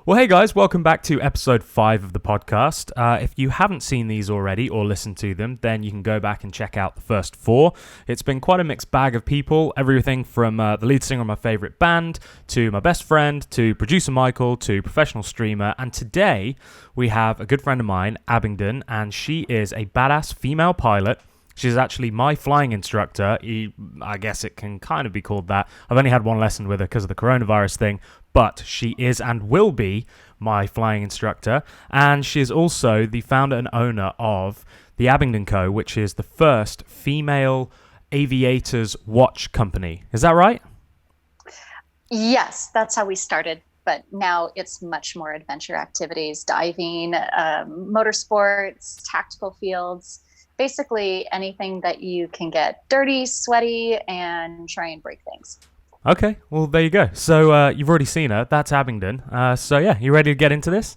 Well, hey guys, welcome back to episode 5 of the podcast. If you haven't seen these already or listened to them, then you can go back and check out the first 4. It's been quite a mixed bag of people, everything from the lead singer of my favourite band, to my best friend, to producer Michael, to professional streamer, and today we have a good friend of mine, Abingdon, and she is a badass female pilot. She's actually my flying instructor. I guess it can kind of be called that. I've only had one lesson with her because of the coronavirus thing, but she is and will be my flying instructor. And she is also the founder and owner of the Abingdon Co, which is the first female aviators watch company. Is that right? Yes, that's how we started. But now it's much more adventure activities, diving, motorsports, tactical fields. Basically anything that you can get dirty, sweaty, and try and break things. Okay, well, there you go. So you've already seen her. That's Abingdon. So yeah, you ready to get into this?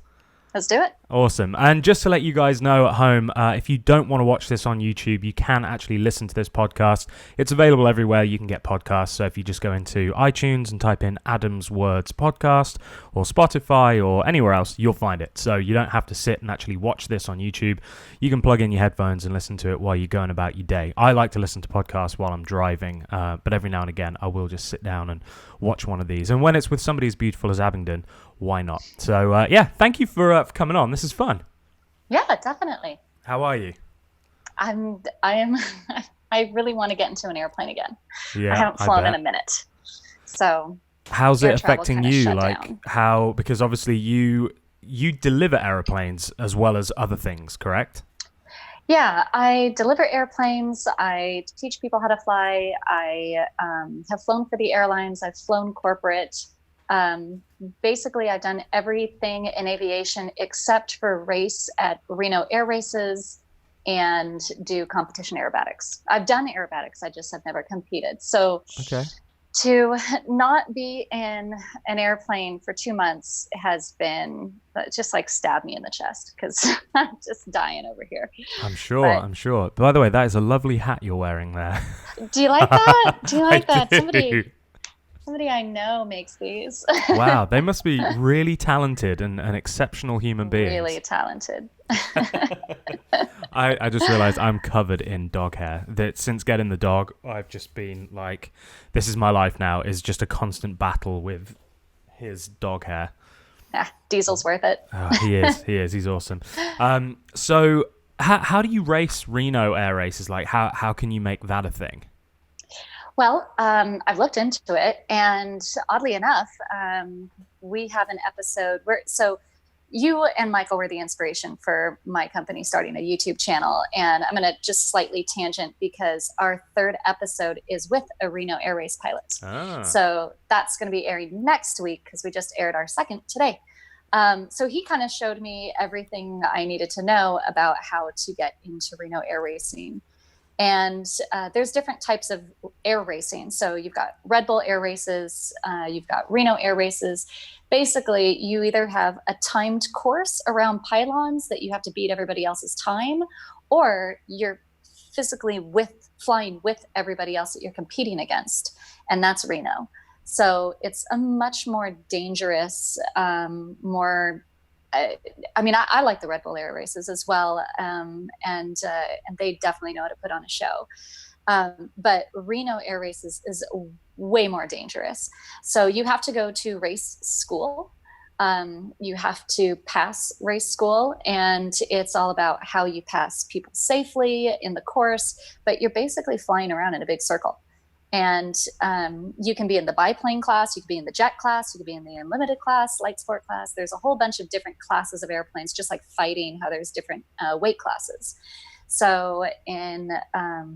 Let's do it. Awesome. And just to let you guys know at home, if you don't want to watch this on YouTube, you can actually listen to this podcast. It's available everywhere you can get podcasts. So if you just go into iTunes and type in Adam's Words Podcast or Spotify or anywhere else, you'll find it. So you don't have to sit and actually watch this on YouTube. You can plug in your headphones and listen to it while you're going about your day. I like to listen to podcasts while I'm driving, but every now and again, I will just sit down and watch one of these. And when it's with somebody as beautiful as Abingdon, why not? So yeah, thank you for coming on. This is fun. Yeah, definitely. How are you? I am. I really want to get into an airplane again. Yeah, I haven't flown in a minute. So how's it affecting you? Down. How? Because obviously you deliver airplanes as well as other things, correct? Yeah, I deliver airplanes. I teach people how to fly. I have flown for the airlines. I've flown corporate. Basically, I've done everything in aviation except for race at Reno Air Races and do competition aerobatics. I've done aerobatics. I just have never competed. So okay. To not be in an airplane for 2 months has been just like stab me in the chest because I'm just dying over here. I'm sure. By the way, that is a lovely hat you're wearing there. Do you like that? Do you like that? Do. Somebody I know makes these. Wow, they must be really talented and exceptional human beings. Really talented. I just realized I'm covered in dog hair. That since getting the dog, I've just been like, this is my life now, is just a constant battle with his dog hair. Yeah, Diesel's worth it. Oh, he is. He's awesome. So how do you race Reno Air Races? Like, how can you make that a thing? Well, I've looked into it, and oddly enough, we have an episode where, so you and Michael were the inspiration for my company starting a YouTube channel, and I'm going to just slightly tangent because our 3rd episode is with a Reno Air Race pilot. So that's going to be airing next week because we just aired our 2nd today. So he kind of showed me everything I needed to know about how to get into Reno Air Racing. And there's different types of air racing. So you've got Red Bull Air Races, you've got Reno Air Races. Basically, you either have a timed course around pylons that you have to beat everybody else's time, or you're physically flying with everybody else that you're competing against. And that's Reno. So it's a much more dangerous, I like the Red Bull Air Races as well, and they definitely know how to put on a show. But Reno Air Races is way more dangerous. So you have to go to race school. You have to pass race school, and it's all about how you pass people safely in the course. But you're basically flying around in a big circle. And you can be in the biplane class, you can be in the jet class, you can be in the unlimited class, light sport class. There's a whole bunch of different classes of airplanes, just like fighting, how there's different weight classes. So in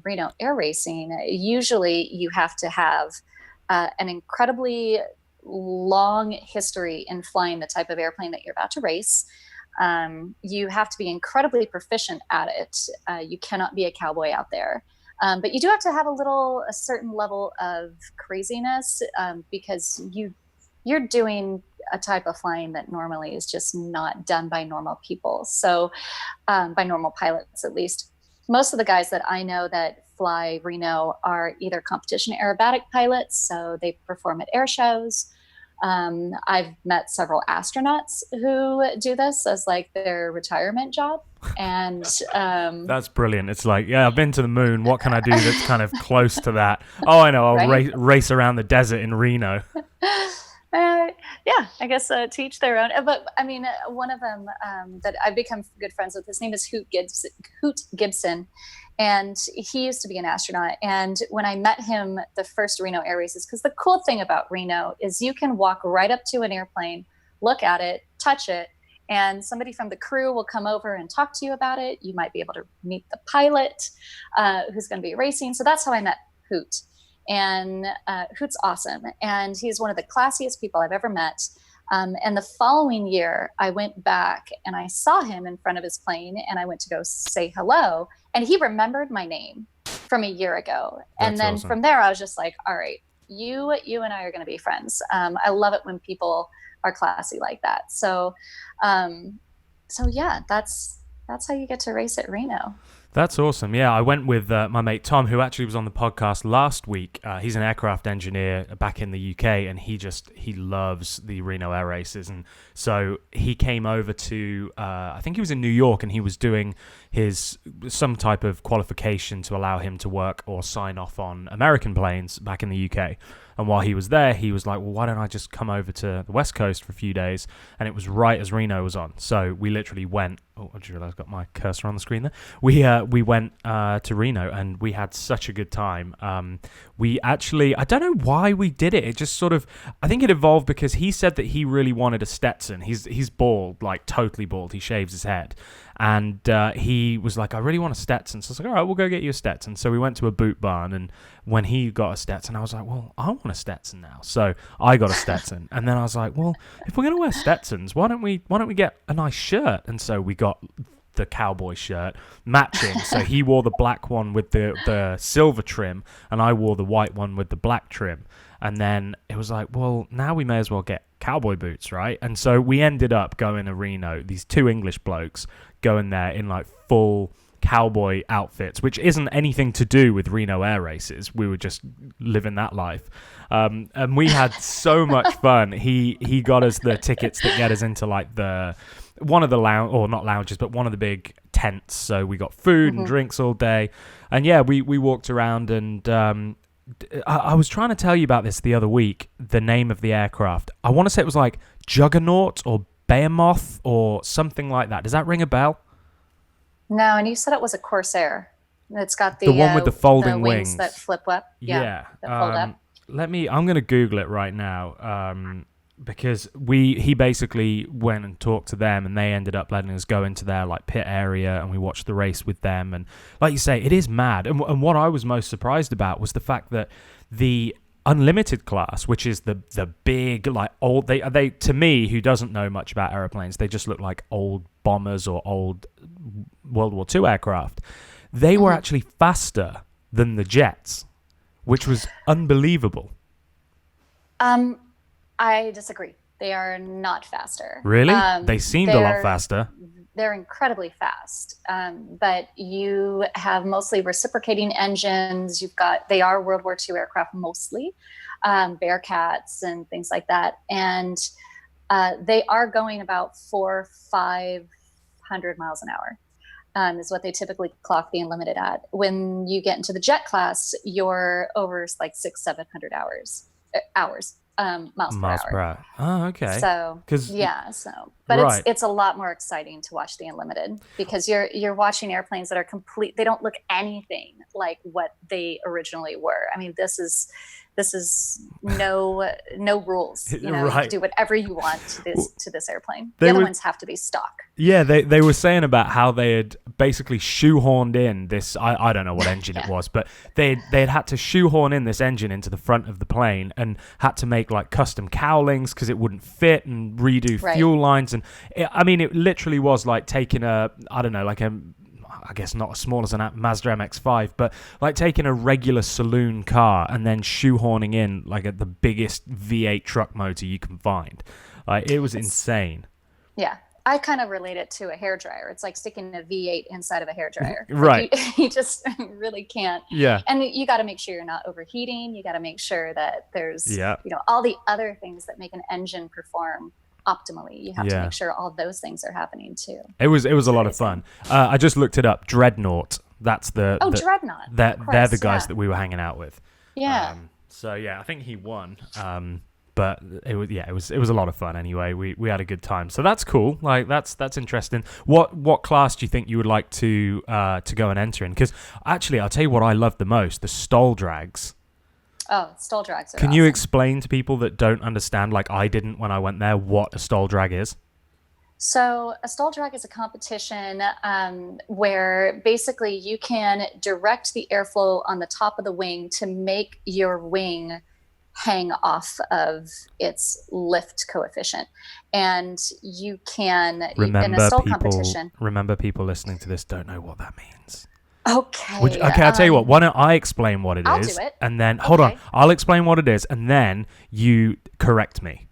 Reno Air Racing, usually you have to have an incredibly long history in flying the type of airplane that you're about to race. You have to be incredibly proficient at it. You cannot be a cowboy out there. But you do have to have a certain level of craziness because you're doing a type of flying that normally is just not done by normal people. So by normal pilots, at least. Most of the guys that I know that fly Reno are either competition aerobatic pilots, so they perform at air shows, I've met several astronauts who do this as like their retirement job. And That's brilliant. It's like, yeah, I've been to the moon. What can I do that's kind of close to that? Oh, I know. I'll right? race around the desert in Reno. Yeah, I guess to each their own. But I mean, one of them that I've become good friends with, his name is Hoot Gibson, and he used to be an astronaut. And when I met him, the first Reno Air Races, because the cool thing about Reno is you can walk right up to an airplane, look at it, touch it, and somebody from the crew will come over and talk to you about it. You might be able to meet the pilot who's going to be racing. So that's how I met Hoot. And Hoot's awesome. And he's one of the classiest people I've ever met. And the following year, I went back and I saw him in front of his plane, and I went to go say hello. And he remembered my name from a year ago. And then awesome. From there, I was just like, all right, you and I are going to be friends. I love it when people are classy like that. So yeah, that's how you get to race at Reno. That's awesome. Yeah, I went with my mate Tom, who actually was on the podcast last week. He's an aircraft engineer back in the UK, and he loves the Reno Air Races. And so he came over to, I think he was in New York, and he was doing some type of qualification to allow him to work or sign off on American planes back in the UK. And while he was there, he was like, well, why don't I just come over to the West Coast for a few days? And it was right as Reno was on. So we literally went. Oh, I just realized I've got my cursor on the screen there. We went to Reno, and we had such a good time. We actually, I don't know why we did it. It just sort of, I think it evolved because he said that he really wanted a Stetson. He's bald, like totally bald. He shaves his head. And he was like, I really want a Stetson. So I was like, all right, we'll go get you a Stetson. So we went to a boot barn, and when he got a Stetson, I was like, well, I want a Stetson now. So I got a Stetson. And then I was like, well, if we're going to wear Stetsons, why don't we get a nice shirt? And so we got the cowboy shirt matching. So he wore the black one with the silver trim, and I wore the white one with the black trim. And then it was like, well, now we may as well get cowboy boots, right? And so we ended up going to Reno, these two English blokes going there in like full cowboy outfits, which isn't anything to do with Reno Air Races. We were just living that life. And we had so much fun. He got us the tickets that get us into like one of the lounge, or not lounges, but one of the big tents. So we got food and drinks all day. And yeah, we walked around, and I was trying to tell you about this the other week, the name of the aircraft. I want to say it was like Juggernaut or Behemoth or something like that. Does that ring a bell? No, and you said it was a Corsair. It's got the one with the folding wings that flip up. Yeah. That fold up. I'm going to Google it right now. Because he basically went and talked to them, and they ended up letting us go into their like pit area, and we watched the race with them. And like you say, it is mad. And what I was most surprised about was the fact that the unlimited class, which is the big like old, they to me, who doesn't know much about airplanes, they just look like old bombers or old World War II aircraft. They were actually faster than the jets, which was unbelievable. I disagree. They are not faster. Really? They seemed a lot faster. They're incredibly fast. But you have mostly reciprocating engines. They are World War II aircraft mostly, Bearcats and things like that. And they are going about 400-500 miles an hour. Is what they typically clock the Unlimited at. When you get into the jet class, you're over like 600-700 miles per hour. Oh, okay. So but right. it's a lot more exciting to watch the Unlimited, because you're watching airplanes that are complete. They don't look anything like what they originally were. I mean, this is no rules. You know, right. You can do whatever you want to this airplane. The other ones have to be stock. Yeah, they were saying about how they had basically shoehorned in this. I don't know what engine it was, but they had to shoehorn in this engine into the front of the plane, and had to make like custom cowlings because it wouldn't fit, and redo fuel lines. And it literally was like taking I guess not as small as a Mazda MX-5, but like taking a regular saloon car and then shoehorning in like the biggest V8 truck motor you can find. It was insane. Yeah. I kind of relate it to a hairdryer. It's like sticking a V8 inside of a hairdryer. Right. Like you just really can't. Yeah. And you got to make sure you're not overheating. You got to make sure that there's, Yeah. all the other things that make an engine perform optimally. You have to make sure all those things are happening too. It was a lot of fun. I just looked it up. Dreadnought. That's the Dreadnought. They're the guys that we were hanging out with. Yeah. So yeah, I think he won. But it was a lot of fun anyway. We had a good time. So that's cool. Like that's interesting. What class do you think you would like to go and enter in? Because actually, I'll tell you what I love the most: the stall drags. Oh, stall drags are Can awesome. you explain to people that don't understand, like I didn't when I went there, what a stall drag is? So a stall drag is a competition where basically you can direct the airflow on the top of the wing to make your wing hang off of its lift coefficient. And you can, in a stall competition. Remember, people listening to this don't know what that means. Okay. I'll tell you what. Why don't I explain what it is? I'll do it. And then, hold on. I'll explain what it is, and then you correct me.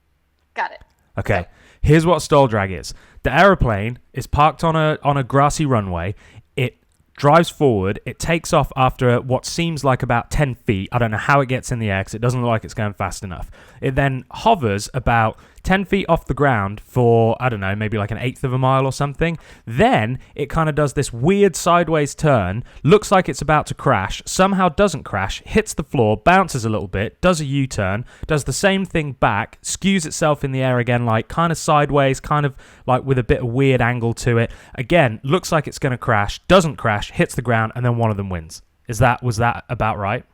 Got it. Okay. Here's what stall drag is. The aeroplane is parked on a grassy runway. It drives forward. It takes off after what seems like about 10 feet. I don't know how it gets in the air because it doesn't look like it's going fast enough. It then hovers about 10 feet off the ground for, I don't know, maybe like an eighth of a mile or something. Then it kind of does this weird sideways turn, looks like it's about to crash, somehow doesn't crash, hits the floor, bounces a little bit, does a U-turn, does the same thing back, skews itself in the air again, like kind of sideways, kind of like with a bit of weird angle to it. Again, looks like it's going to crash, doesn't crash, hits the ground, and then one of them wins. Was that about right?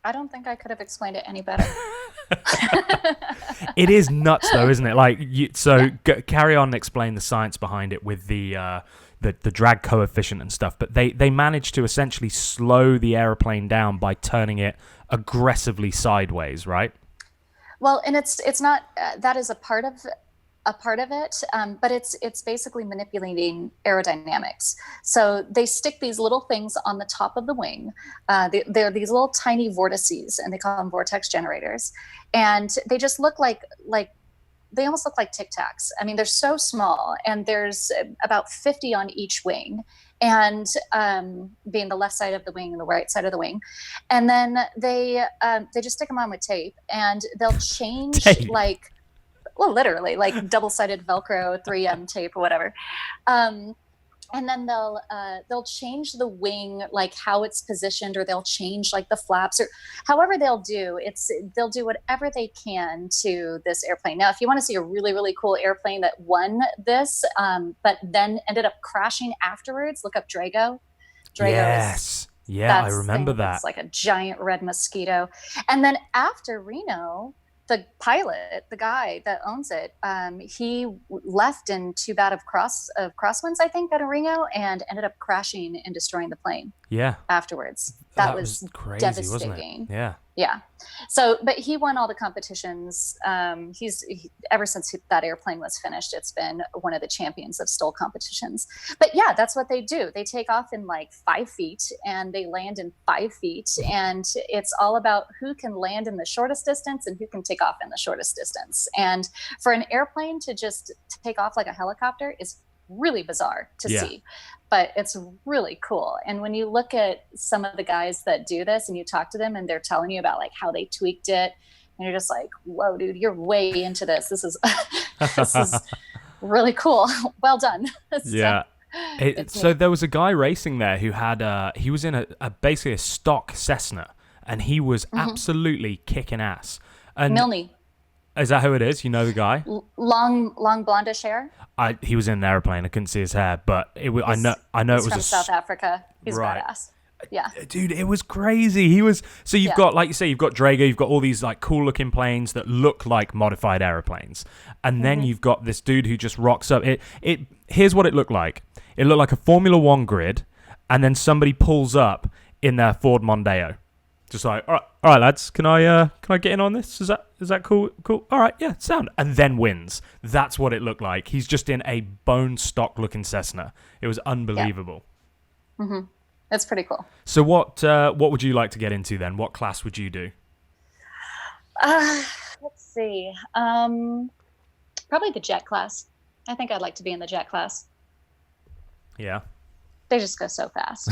I don't think I could have explained it any better. It is nuts though, isn't it? Like, carry on and explain the science behind it with the drag coefficient and stuff. But they managed to essentially slow the airplane down by turning it aggressively sideways, right? Well, and it's not that is a part of it, but it's basically manipulating aerodynamics. So they stick these little things on the top of the wing. They're these little tiny vortices, and they call them vortex generators. And they just look like they almost look like Tic Tacs. I mean, they're so small, and there's about 50 on each wing, and being the left side of the wing and the right side of the wing. And then they just stick them on with tape, and they'll change Tape. Well, literally, like double-sided Velcro, 3M tape or whatever. And then they'll change the wing, like how it's positioned, or they'll change like the flaps, or however they'll do whatever they can to this airplane. Now, if you want to see a really, really cool airplane that won this, but then ended up crashing afterwards, look up Drago. Yes. Yeah, I remember that. It's like a giant red mosquito. And then after Reno, the pilot, the guy that owns it, he left in too bad of crosswinds, I think, out of Reno, and ended up crashing and destroying the plane. Yeah. Afterwards, that was crazy, devastating. wasn't it? Yeah. Yeah. So, but he won all the competitions. Ever since that airplane was finished, it's been one of the champions of STOL competitions. But yeah, that's what they do. They take off in like 5 feet and they land in 5 feet. And it's all about who can land in the shortest distance and who can take off in the shortest distance. And for an airplane to just take off like a helicopter is really bizarre to see, but it's really cool. And when you look at some of the guys that do this and you talk to them and they're telling you about like how they tweaked it, and you're just like, whoa, dude, you're way into this. This is really cool. Well done. Yeah. So there was a guy racing there who had he was in basically a stock Cessna, and he was absolutely kicking ass. And Milne. Is that who it is? You know the guy? Long blondish hair. He was in an airplane. I couldn't see his hair, but I know it was from South Africa. He's badass. Yeah, dude, it was crazy. He was. So you've got, like you say, you've got Drago. You've got all these like cool looking planes that look like modified airplanes, and then you've got this dude who just rocks up. Here's what it looked like. It looked like a Formula One grid, and then somebody pulls up in their Ford Mondeo. Just like, all right, lads, can I get in on this? Is that cool? Cool. All right, yeah, sound. And then wins. That's what it looked like. He's just in a bone stock looking Cessna. It was unbelievable. Yeah. Mm-hmm. That's pretty cool. So what would you like to get into then? What class would you do? Let's see. Probably the jet class. I think I'd like to be in the jet class. Yeah. They just go so fast.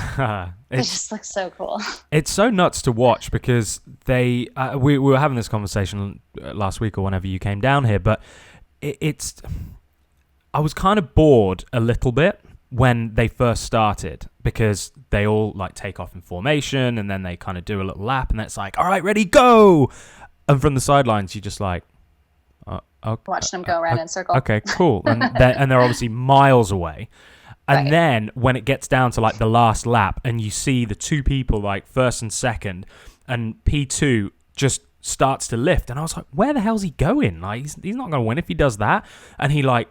They just look so cool. It's so nuts to watch because we were having this conversation last week or whenever you came down here, but I was kind of bored a little bit when they first started because they all like take off in formation and then they kind of do a little lap and it's like, all right, ready, go. And from the sidelines, you just like, okay, watch them go around in circle. Okay, cool. And they're obviously miles away. And then when it gets down to like the last lap and you see the two people like first and second and P2 just starts to lift. And I was like, where the hell's he going? Like, he's not going to win if he does that. And he like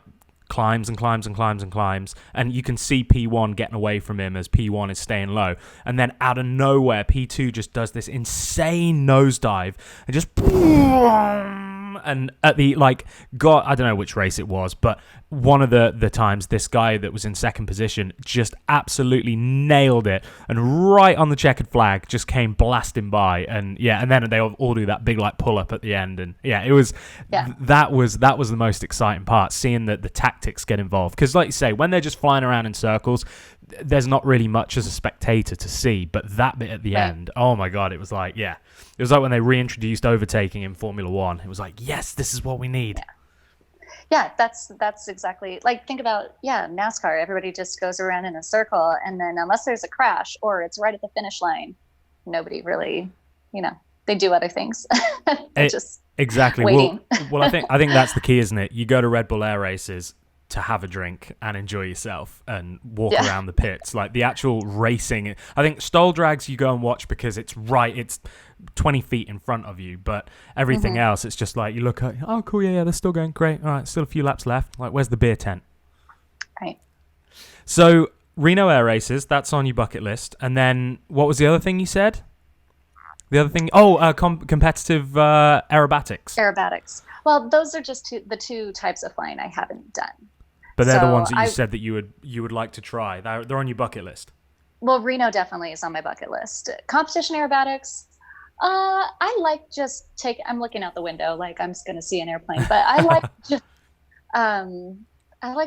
climbs and climbs and climbs and climbs. And you can see P1 getting away from him as P1 is staying low. And then out of nowhere, P2 just does this insane nosedive and just... And at the, like, God, I don't know which race it was, but one of the times this guy that was in second position just absolutely nailed it and right on the checkered flag just came blasting by. And yeah, and then they all do that big like pull up at the end. And yeah, it was, that was the most exciting part, seeing the tactics get involved. Because like you say, when they're just flying around in circles, there's not really much as a spectator to see, but that bit at the end, oh my God, it was like, yeah. It was like when they reintroduced overtaking in Formula One. It was like, yes, this is what we need. Yeah, that's exactly, like, think about, NASCAR. Everybody just goes around in a circle, and then unless there's a crash or it's right at the finish line, nobody really, they do other things. Just exactly. waiting. Well, I think that's the key, isn't it? You go to Red Bull Air Races to have a drink and enjoy yourself and walk around the pits. Like the actual racing, I think stall drags you go and watch because it's 20 feet in front of you, but everything else, it's just like you look at, oh cool, yeah, they're still going, great, all right, still a few laps left, like where's the beer tent? Right. So Reno Air Races, that's on your bucket list. And then what was the other thing you said? The other thing, competitive aerobatics. Aerobatics. Well, those are just the two types of flying I haven't done. But they're the ones that you said that you would like to try. They're on your bucket list. Well, Reno definitely is on my bucket list. Competition aerobatics, I like I'm looking out the window like I'm just going to see an airplane, but I like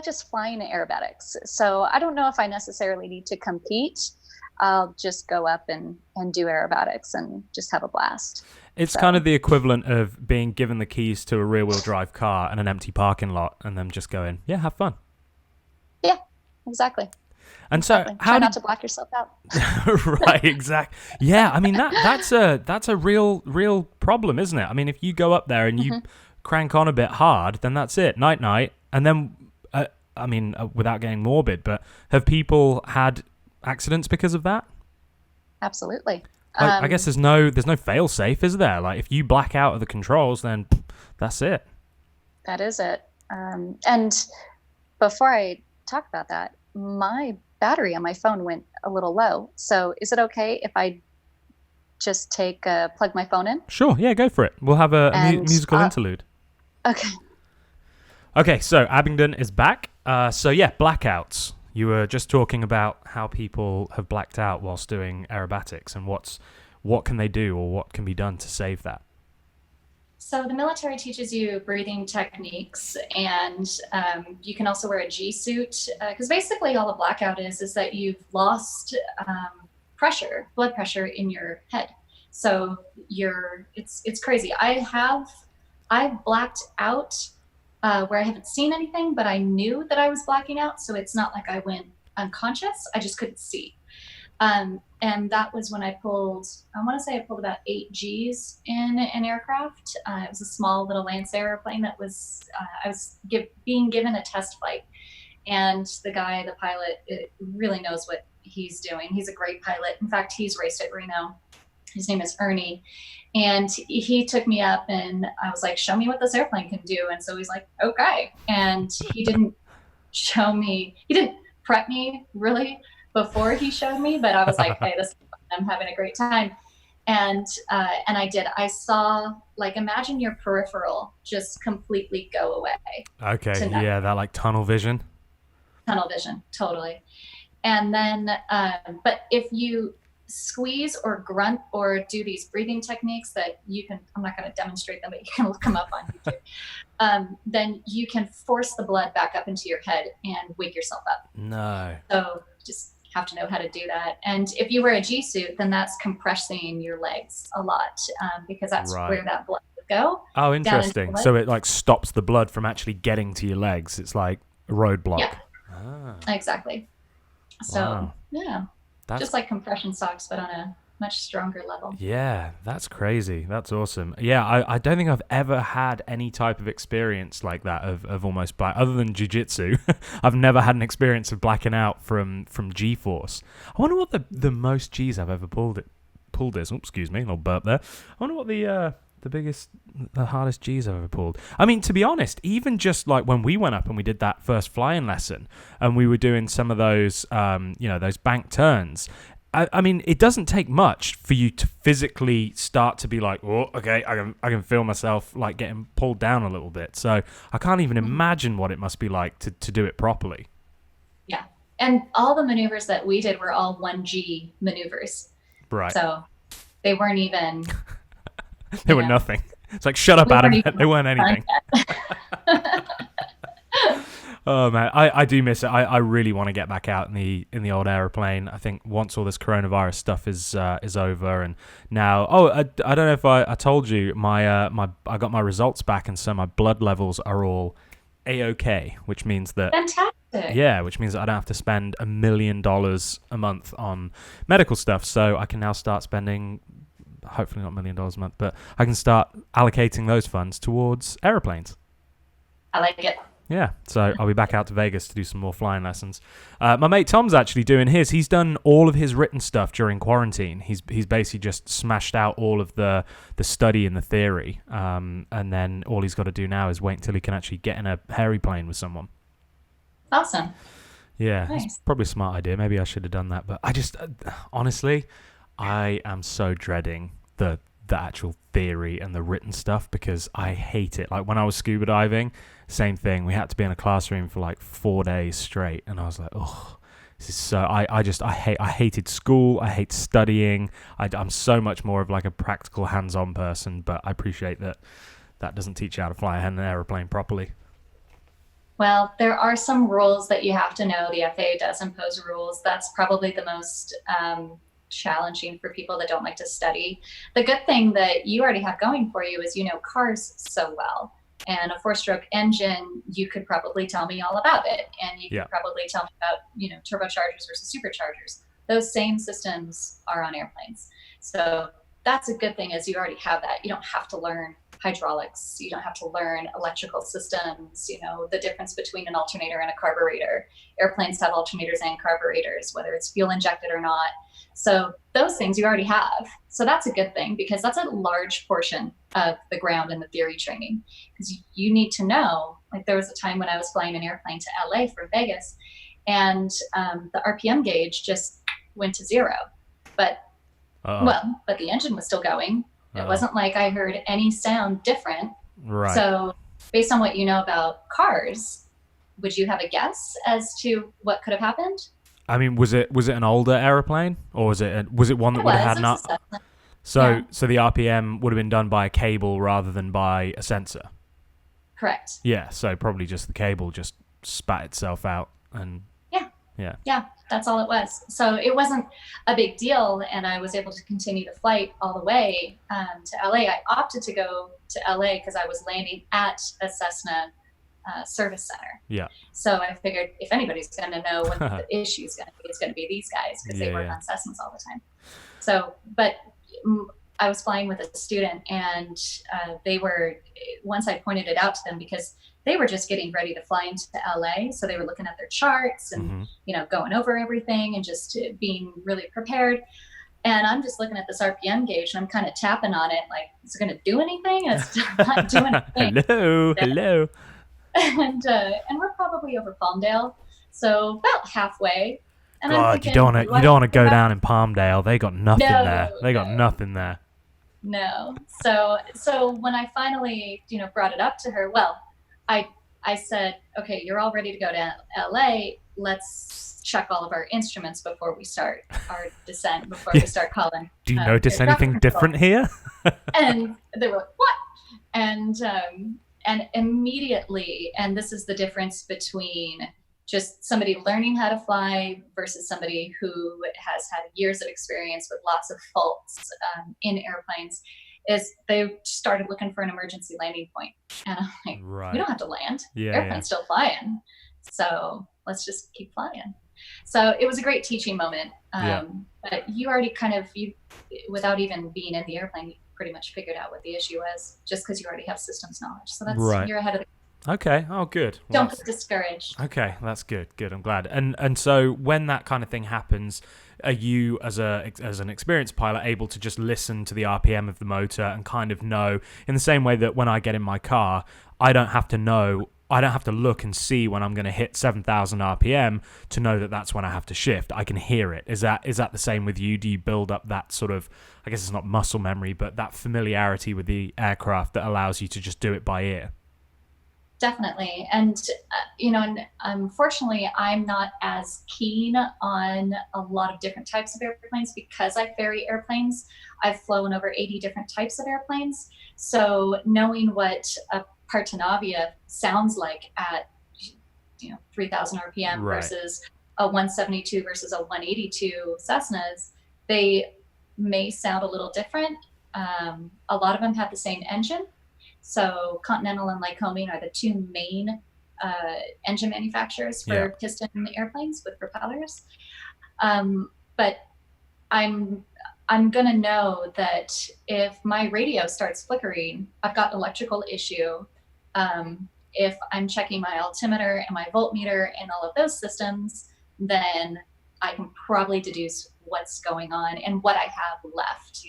just flying aerobatics. So I don't know if I necessarily need to compete. I'll just go up and do aerobatics and just have a blast. It's kind of the equivalent of being given the keys to a rear-wheel drive car and an empty parking lot and them just going, yeah, have fun. Yeah, exactly. And so try not to black yourself out. Right, exactly. Yeah, I mean that's a real problem, isn't it? I mean, if you go up there and you crank on a bit hard, then that's it, night, and then without getting morbid, but have people had accidents because of that? Absolutely. I guess there's no fail safe, is there? Like if you black out of the controls, then that's it. That is it. And before I talk about that, my battery on my phone went a little low. So is it okay if I just plug my phone in? Sure. Yeah, go for it. We'll have a musical interlude. Okay. Okay. So Abingdon is back. Blackouts. You were just talking about how people have blacked out whilst doing aerobatics and what can they do or what can be done to save that? So the military teaches you breathing techniques, and you can also wear a G suit because basically all a blackout is that you've lost blood pressure in your head. So it's crazy. I've blacked out where I haven't seen anything, but I knew that I was blacking out. So it's not like I went unconscious. I just couldn't see. And that was when I want to say I pulled about 8 Gs in an aircraft. It was a small little Lancer airplane that I was being given a test flight. And the pilot, really knows what he's doing. He's a great pilot. In fact, he's raced at Reno. His name is Ernie. And he took me up and I was like, show me what this airplane can do. And so he's like, okay. And he didn't prep me really before he showed me, but I was like, hey, I'm having a great time. And I did. I saw, like, imagine your peripheral just completely go away. Okay. Yeah. That like tunnel vision. Tunnel vision. Totally. And then, but if you squeeze or grunt or do these breathing techniques that I'm not going to demonstrate them, but you can look them up on YouTube. Then you can force the blood back up into your head and wake yourself up. No. So just have to know how to do that. And if you wear a G suit, then that's compressing your legs a lot, because that's where that blood would go. Oh, interesting. So it like stops the blood from actually getting to your legs. It's like a roadblock. Yeah. Exactly. So that's just like compression socks, but on a much stronger level. Yeah, that's crazy. That's awesome. Yeah, I don't think I've ever had any type of experience like that of almost black, other than jiu-jitsu. I've never had an experience of blacking out from G-force. I wonder what the most G's I've ever pulled is. Oops, excuse me, a little burp there. I wonder what the hardest G's I've ever pulled. I mean, to be honest, even just like when we went up and we did that first flying lesson and we were doing some of those, those bank turns, I mean, it doesn't take much for you to physically start to be like, oh, okay, I can feel myself like getting pulled down a little bit. So I can't even imagine what it must be like to do it properly. Yeah. And all the maneuvers that we did were all 1G maneuvers. Right. So they weren't even... They were nothing. It's like, shut up, Adam. They weren't anything. Oh man, I do miss it. I really want to get back out in the old aeroplane. I think once all this coronavirus stuff is over, and now I don't know if I told you I got my results back, and so my blood levels are all A-OK, which means that fantastic. Yeah, which means that I don't have to spend $1 million a month on medical stuff. So I can now start spending, hopefully not $1 million a month, but I can start allocating those funds towards aeroplanes. I like it. Yeah, so I'll be back out to Vegas to do some more flying lessons. My mate Tom's actually doing his. He's done all of his written stuff during quarantine. He's basically just smashed out all of the study and the theory, and then all he's got to do now is wait until he can actually get in a hairy plane with someone. Awesome. Yeah, nice. It's probably a smart idea. Maybe I should have done that, but I just honestly, I am so dreading the actual theory and the written stuff because I hate it. Like when I was scuba diving, same thing. We had to be in a classroom for like 4 days straight, and I was like, oh, this is so. I hated school. I hate studying. I'm so much more of like a practical, hands-on person. But I appreciate that doesn't teach you how to fly an aeroplane properly. Well, there are some rules that you have to know. The FAA does impose rules. That's probably the most challenging for people that don't like to study. The good thing that you already have going for you is you know cars so well. And a 4-stroke engine, you could probably tell me all about it. And you could probably tell me about, turbochargers versus superchargers. Those same systems are on airplanes. So that's a good thing is you already have that. You don't have to learn hydraulics. You don't have to learn electrical systems, the difference between an alternator and a carburetor. Airplanes have alternators and carburetors, whether it's fuel injected or not. So those things you already have. So that's a good thing because that's a large portion of the ground and the theory training. Because you need to know, like there was a time when I was flying an airplane to LA from Vegas and the RPM gauge just went to 0. But the engine was still going. It wasn't like I heard any sound different. Right. So based on what you know about cars, would you have a guess as to what could have happened? I mean, was it an older airplane, or was it one that would have had So the RPM would have been done by a cable rather than by a sensor. Correct. Yeah, so probably just the cable just spat itself out, and yeah, that's all it was. So it wasn't a big deal, and I was able to continue the flight all the way to LA. I opted to go to LA because I was landing at a Cessna service center. Yeah. So I figured if anybody's going to know what the issue is going to be, it's going to be these guys because they work on Cessnas all the time. So, but I was flying with a student, and they were, once I pointed it out to them, because they were just getting ready to fly into LA. So they were looking at their charts and, going over everything and just being really prepared. And I'm just looking at this RPM gauge and I'm kind of tapping on it like, is it going to do anything? And it's not doing anything. Hello. And we're probably over Palmdale, so about halfway. And God, thinking, you don't want to go down in Palmdale. They got nothing there. They got nothing there. No. So when I finally, brought it up to her, well, I I said, okay, you're all ready to go to LA. Let's check all of our instruments before we start our descent, before Yeah. we start calling. Do you notice air traffic anything control. different here? And they were like, what? And immediately, and this is the difference between just somebody learning how to fly versus somebody who has had years of experience with lots of faults in airplanes, is they started looking for an emergency landing point. And I'm like, Right. we don't have to land. Yeah, Airplane's still flying. So let's just keep flying. So it was a great teaching moment. But you already without even being in the airplane, you pretty much figured out what the issue was just because you already have systems knowledge. So that's Right. You're ahead of the. Okay. Oh, good. Don't get discouraged. Okay, that's good. Good. I'm glad. And so when that kind of thing happens, are you as an experienced pilot able to just listen to the RPM of the motor and kind of know, in the same way that when I get in my car, I don't have to look and see when I'm going to hit 7,000 RPM to know that that's when I have to shift. I can hear it. Is that the same with you? Do you build up that sort of, I guess it's not muscle memory, but that familiarity with the aircraft that allows you to just do it by ear? Definitely. And, and unfortunately, I'm not as keen on a lot of different types of airplanes because I ferry airplanes. I've flown over 80 different types of airplanes. So knowing what a Partenavia sounds like at 3,000 RPM versus a 172 versus a 182 Cessnas, they may sound a little different. A lot of them have the same engine. So Continental and Lycoming are the two main engine manufacturers for piston airplanes with propellers. But I'm going to know that if my radio starts flickering, I've got an electrical issue. If I'm checking my altimeter and my voltmeter and all of those systems, then I can probably deduce what's going on and what I have left.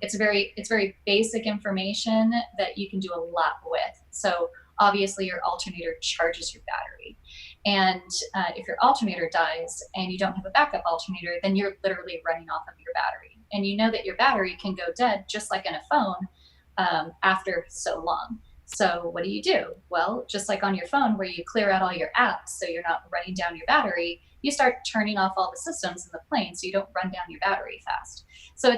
It's very basic information that you can do a lot with. So obviously your alternator charges your battery. And if your alternator dies and you don't have a backup alternator, then you're literally running off of your battery. And you know that your battery can go dead, just like in a phone, after so long. So what do? Well, just like on your phone where you clear out all your apps so you're not running down your battery, you start turning off all the systems in the plane so you don't run down your battery fast. So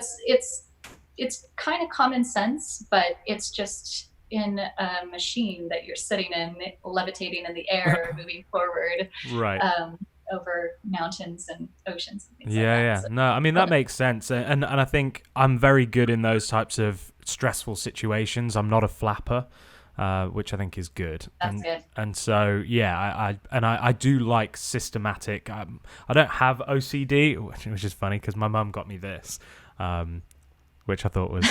it's kind of common sense, but it's just in a machine that you're sitting in, levitating in the air, moving forward, over mountains and oceans and things like that. So, no, I mean, that makes sense. And I think I'm very good in those types of stressful situations. I'm not a flapper. Which I think is good. That's good. And so, I do like systematic. I don't have OCD, which is funny because my mum got me this, which I thought was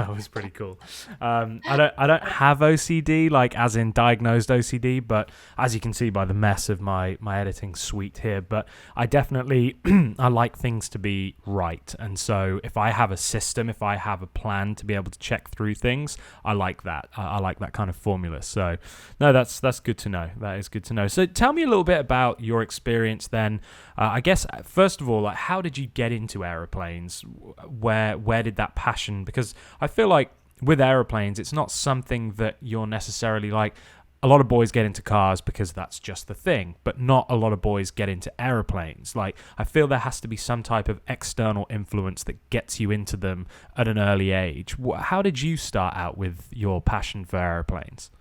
was pretty cool. I don't have OCD, like as in diagnosed OCD, but as you can see by the mess of my editing suite here, but I definitely I like things to be right. And so if I have a system, if I have a plan to be able to check through things, I like that. I like that kind of formula. So no, that's good to know. That is good to know. So tell me a little bit about your experience then. I guess first of all, like, how did you get into aeroplanes? Where did that passion? Because I feel like with aeroplanes, it's not something that you're necessarily like. A lot of boys get into cars because that's just the thing, but not a lot of boys get into aeroplanes. Like, I feel there has to be some type of external influence that gets you into them at an early age. How did you start out with your passion for aeroplanes?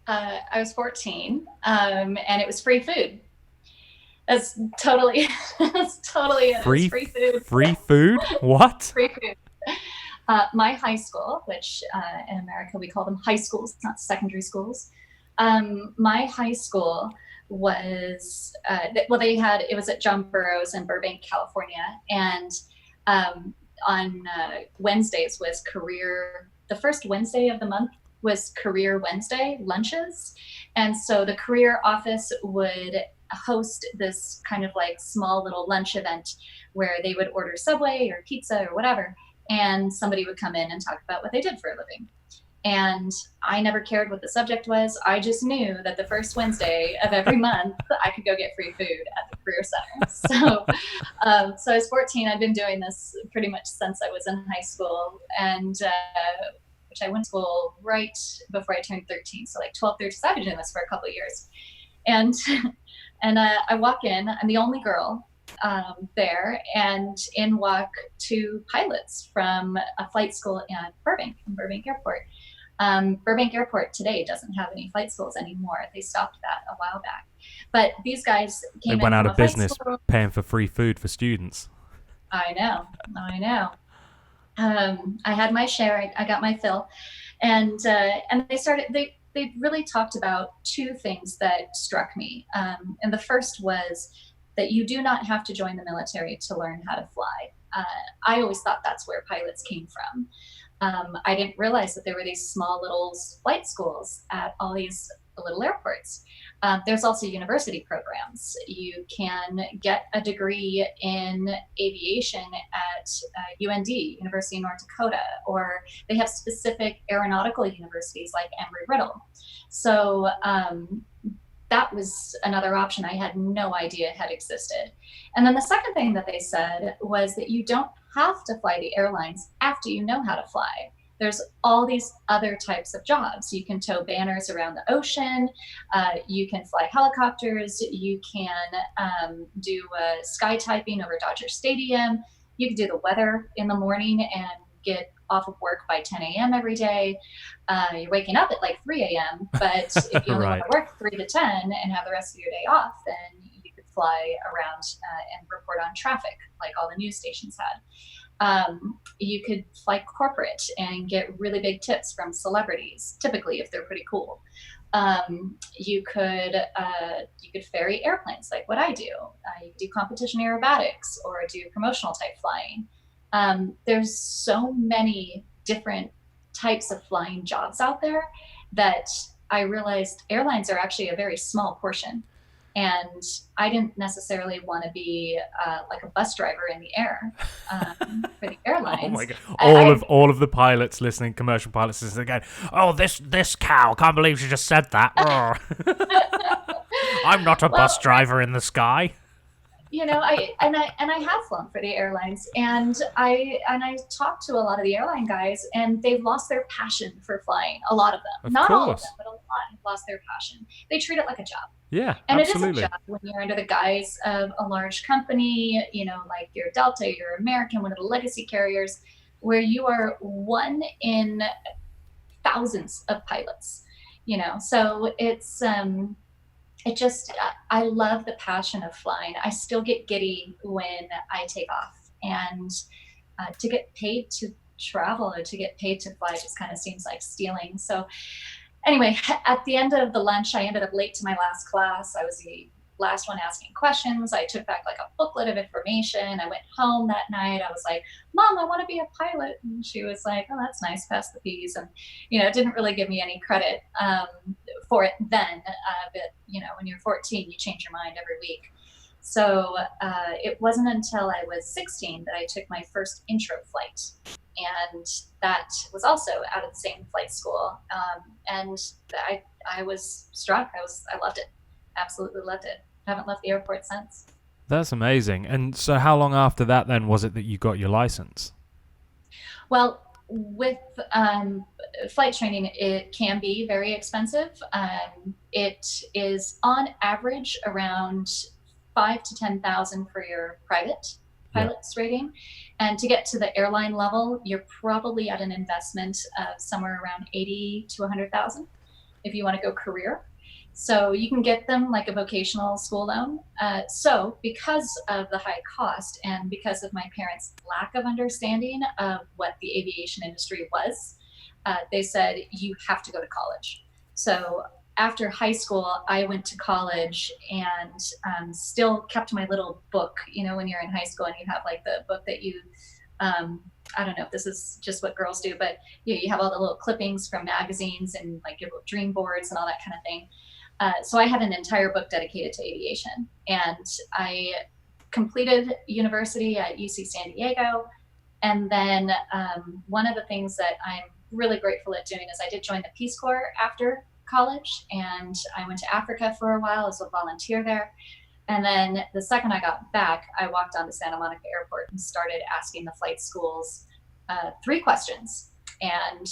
I was 14, and it was free food. That's totally free food. Free food? What? Free food. My high school, which in America we call them high schools, not secondary schools. My high school was, it was at John Burroughs in Burbank, California. And on Wednesdays was the first Wednesday of the month was Career Wednesday lunches. And so the career office would host this kind of like small little lunch event where they would order Subway or pizza or whatever, and somebody would come in and talk about what they did for a living. And I never cared what the subject was. I just knew that the first Wednesday of every month I could go get free food at the career center. So I was 14. I'd been doing this pretty much since I was in high school. And which I went to school right before I turned 13. So like 12, 13, so I've been doing this for a couple of years. And I walk in, I'm the only girl there, and in walk two pilots from a flight school at Burbank Airport. Burbank Airport today doesn't have any flight schools anymore. They stopped that a while back. But these guys came in. They went out of business paying for free food for students. I know. I had my share. I got my fill, and they really talked about two things that struck me. And the first was that you do not have to join the military to learn how to fly. I always thought that's where pilots came from. I didn't realize that there were these small little flight schools at all these little airports. There's also university programs. You can get a degree in aviation at UND, University of North Dakota, or they have specific aeronautical universities like Embry-Riddle. So that was another option I had no idea had existed. And then the second thing that they said was that you don't have to fly the airlines after you know how to fly. There's all these other types of jobs. You can tow banners around the ocean. You can fly helicopters. You can do sky typing over Dodger Stadium. You can do the weather in the morning and get off of work by 10 a.m. every day. You're waking up at like 3 a.m. But if you only want to work 3 to 10 and have the rest of your day off, then you could fly around and report on traffic like all the news stations had. You could fly corporate and get really big tips from celebrities, typically if they're pretty cool. You could ferry airplanes like what I do. You could do competition aerobatics or do promotional type flying. There's so many different types of flying jobs out there that I realized airlines are actually a very small portion. And I didn't necessarily want to be like a bus driver in the air for the airlines. Oh my god! All of the pilots listening, commercial pilots listening again. Oh, this cow! Can't believe she just said that. I'm not a bus driver in the sky. You know, I have flown for the airlines, and I talked to a lot of the airline guys, and they've lost their passion for flying. A lot of them, not all of them, but a lot have lost their passion. They treat it like a job. Yeah, and absolutely. It is a job when you're under the guise of a large company, you know, like your Delta, your American, one of the legacy carriers, where you are one in thousands of pilots. You know, so it's I love the passion of flying. I still get giddy when I take off, and to get paid to travel or to get paid to fly just kind of seems like stealing. So anyway, at the end of the lunch, I ended up late to my last class. I was the last one asking questions. I took back like a booklet of information. I went home that night. I was like, Mom, I want to be a pilot. And she was like, oh, that's nice. Pass the peas. And, you know, didn't really give me any credit for it then. But, you know, when you're 14, you change your mind every week. So it wasn't until I was 16 that I took my first intro flight. And that was also out of the same flight school. And I was struck. I loved it. Absolutely loved it. Haven't left the airport since. That's amazing. And so how long after that then was it that you got your license? Well, with flight training, it can be very expensive. It is on average around $5,000 to $10,000 for your private pilot's rating. And to get to the airline level, you're probably at an investment of somewhere around $80,000 to $100,000 if you want to go career. So you can get them like a vocational school loan. So because of the high cost and because of my parents' lack of understanding of what the aviation industry was, they said, you have to go to college. So after high school, I went to college and still kept my little book. You know, when you're in high school and you have like the book that you, I don't know if this is just what girls do, but you have all the little clippings from magazines and like your little dream boards and all that kind of thing. So I had an entire book dedicated to aviation, and I completed university at UC San Diego. And then one of the things that I'm really grateful at doing is I did join the Peace Corps after college, and I went to Africa for a while as a volunteer there. And then the second I got back, I walked onto Santa Monica Airport and started asking the flight schools 3 questions. And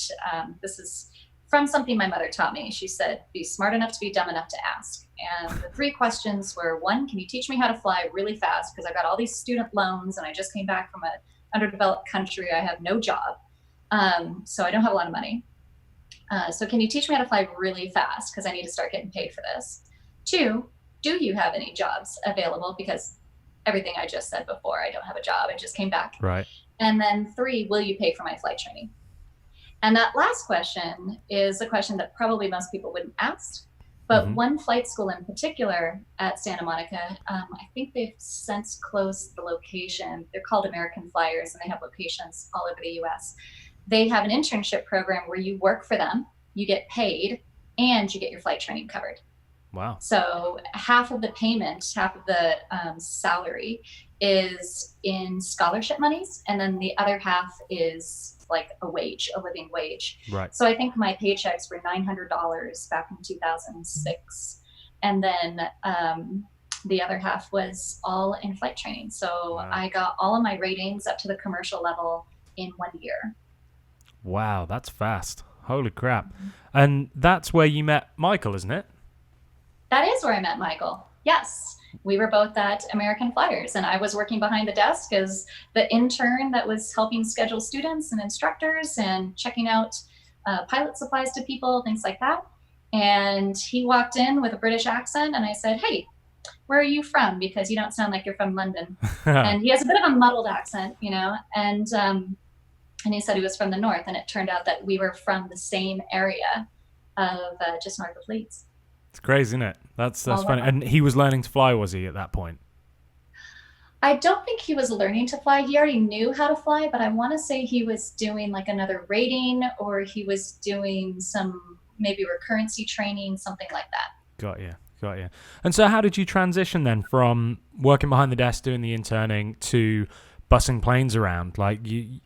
this is from something my mother taught me. She said, be smart enough to be dumb enough to ask. And the 3 questions were, 1, can you teach me how to fly really fast? Because I've got all these student loans and I just came back from an underdeveloped country. I have no job. So I don't have a lot of money. So can you teach me how to fly really fast? Because I need to start getting paid for this. 2, do you have any jobs available? Because everything I just said before, I don't have a job. I just came back. Right. And then 3, will you pay for my flight training? And that last question is a question that probably most people wouldn't ask. But one flight school in particular at Santa Monica, I think they've since closed the location. They're called American Flyers, and they have locations all over the U.S. They have an internship program where you work for them, you get paid, and you get your flight training covered. Wow. So half of the payment, half of the salary is in scholarship monies, and then the other half is like a living wage. Right. So I think my paychecks were $900 back in 2006. And then the other half was all in flight training. So wow. I got all of my ratings up to the commercial level in 1 year. Wow, that's fast. Holy crap. And that's where you met Michael, isn't it? That is where I met Michael. Yes. We were both at American Flyers, and I was working behind the desk as the intern that was helping schedule students and instructors and checking out pilot supplies to people, things like that. And he walked in with a British accent, and I said, hey, where are you from? Because you don't sound like you're from London. And he has a bit of a muddled accent, and he said he was from the north, and it turned out that we were from the same area of just north of Leeds. It's crazy, isn't it? That's funny. And he was learning to fly, was he, at that point? I don't think he was learning to fly. He already knew how to fly, but I want to say he was doing like another rating, or he was doing some maybe recurrency training, something like that. Got you. And so how did you transition then from working behind the desk doing the interning to bussing planes around? Like you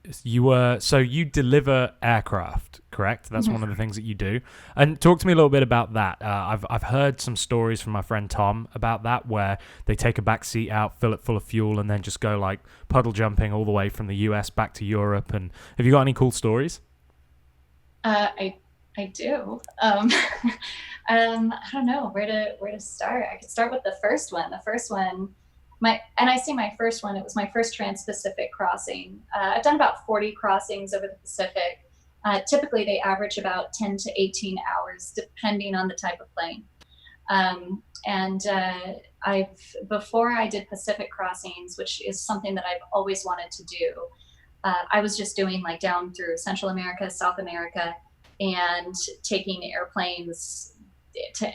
deliver aircraft, correct? That's one of the things that you do. And talk to me a little bit about that. I've heard some stories from my friend Tom about that, where they take a back seat out, fill it full of fuel, and then just go like puddle jumping all the way from the US back to Europe. And have you got any cool stories? I do. I don't know where to start. I could start with the first one. I say my first one, it was my first trans-Pacific crossing. I've done about 40 crossings over the Pacific. Typically, they average about 10 to 18 hours, depending on the type of plane. Before I did Pacific crossings, which is something that I've always wanted to do, I was just doing like down through Central America, South America, and taking airplanes to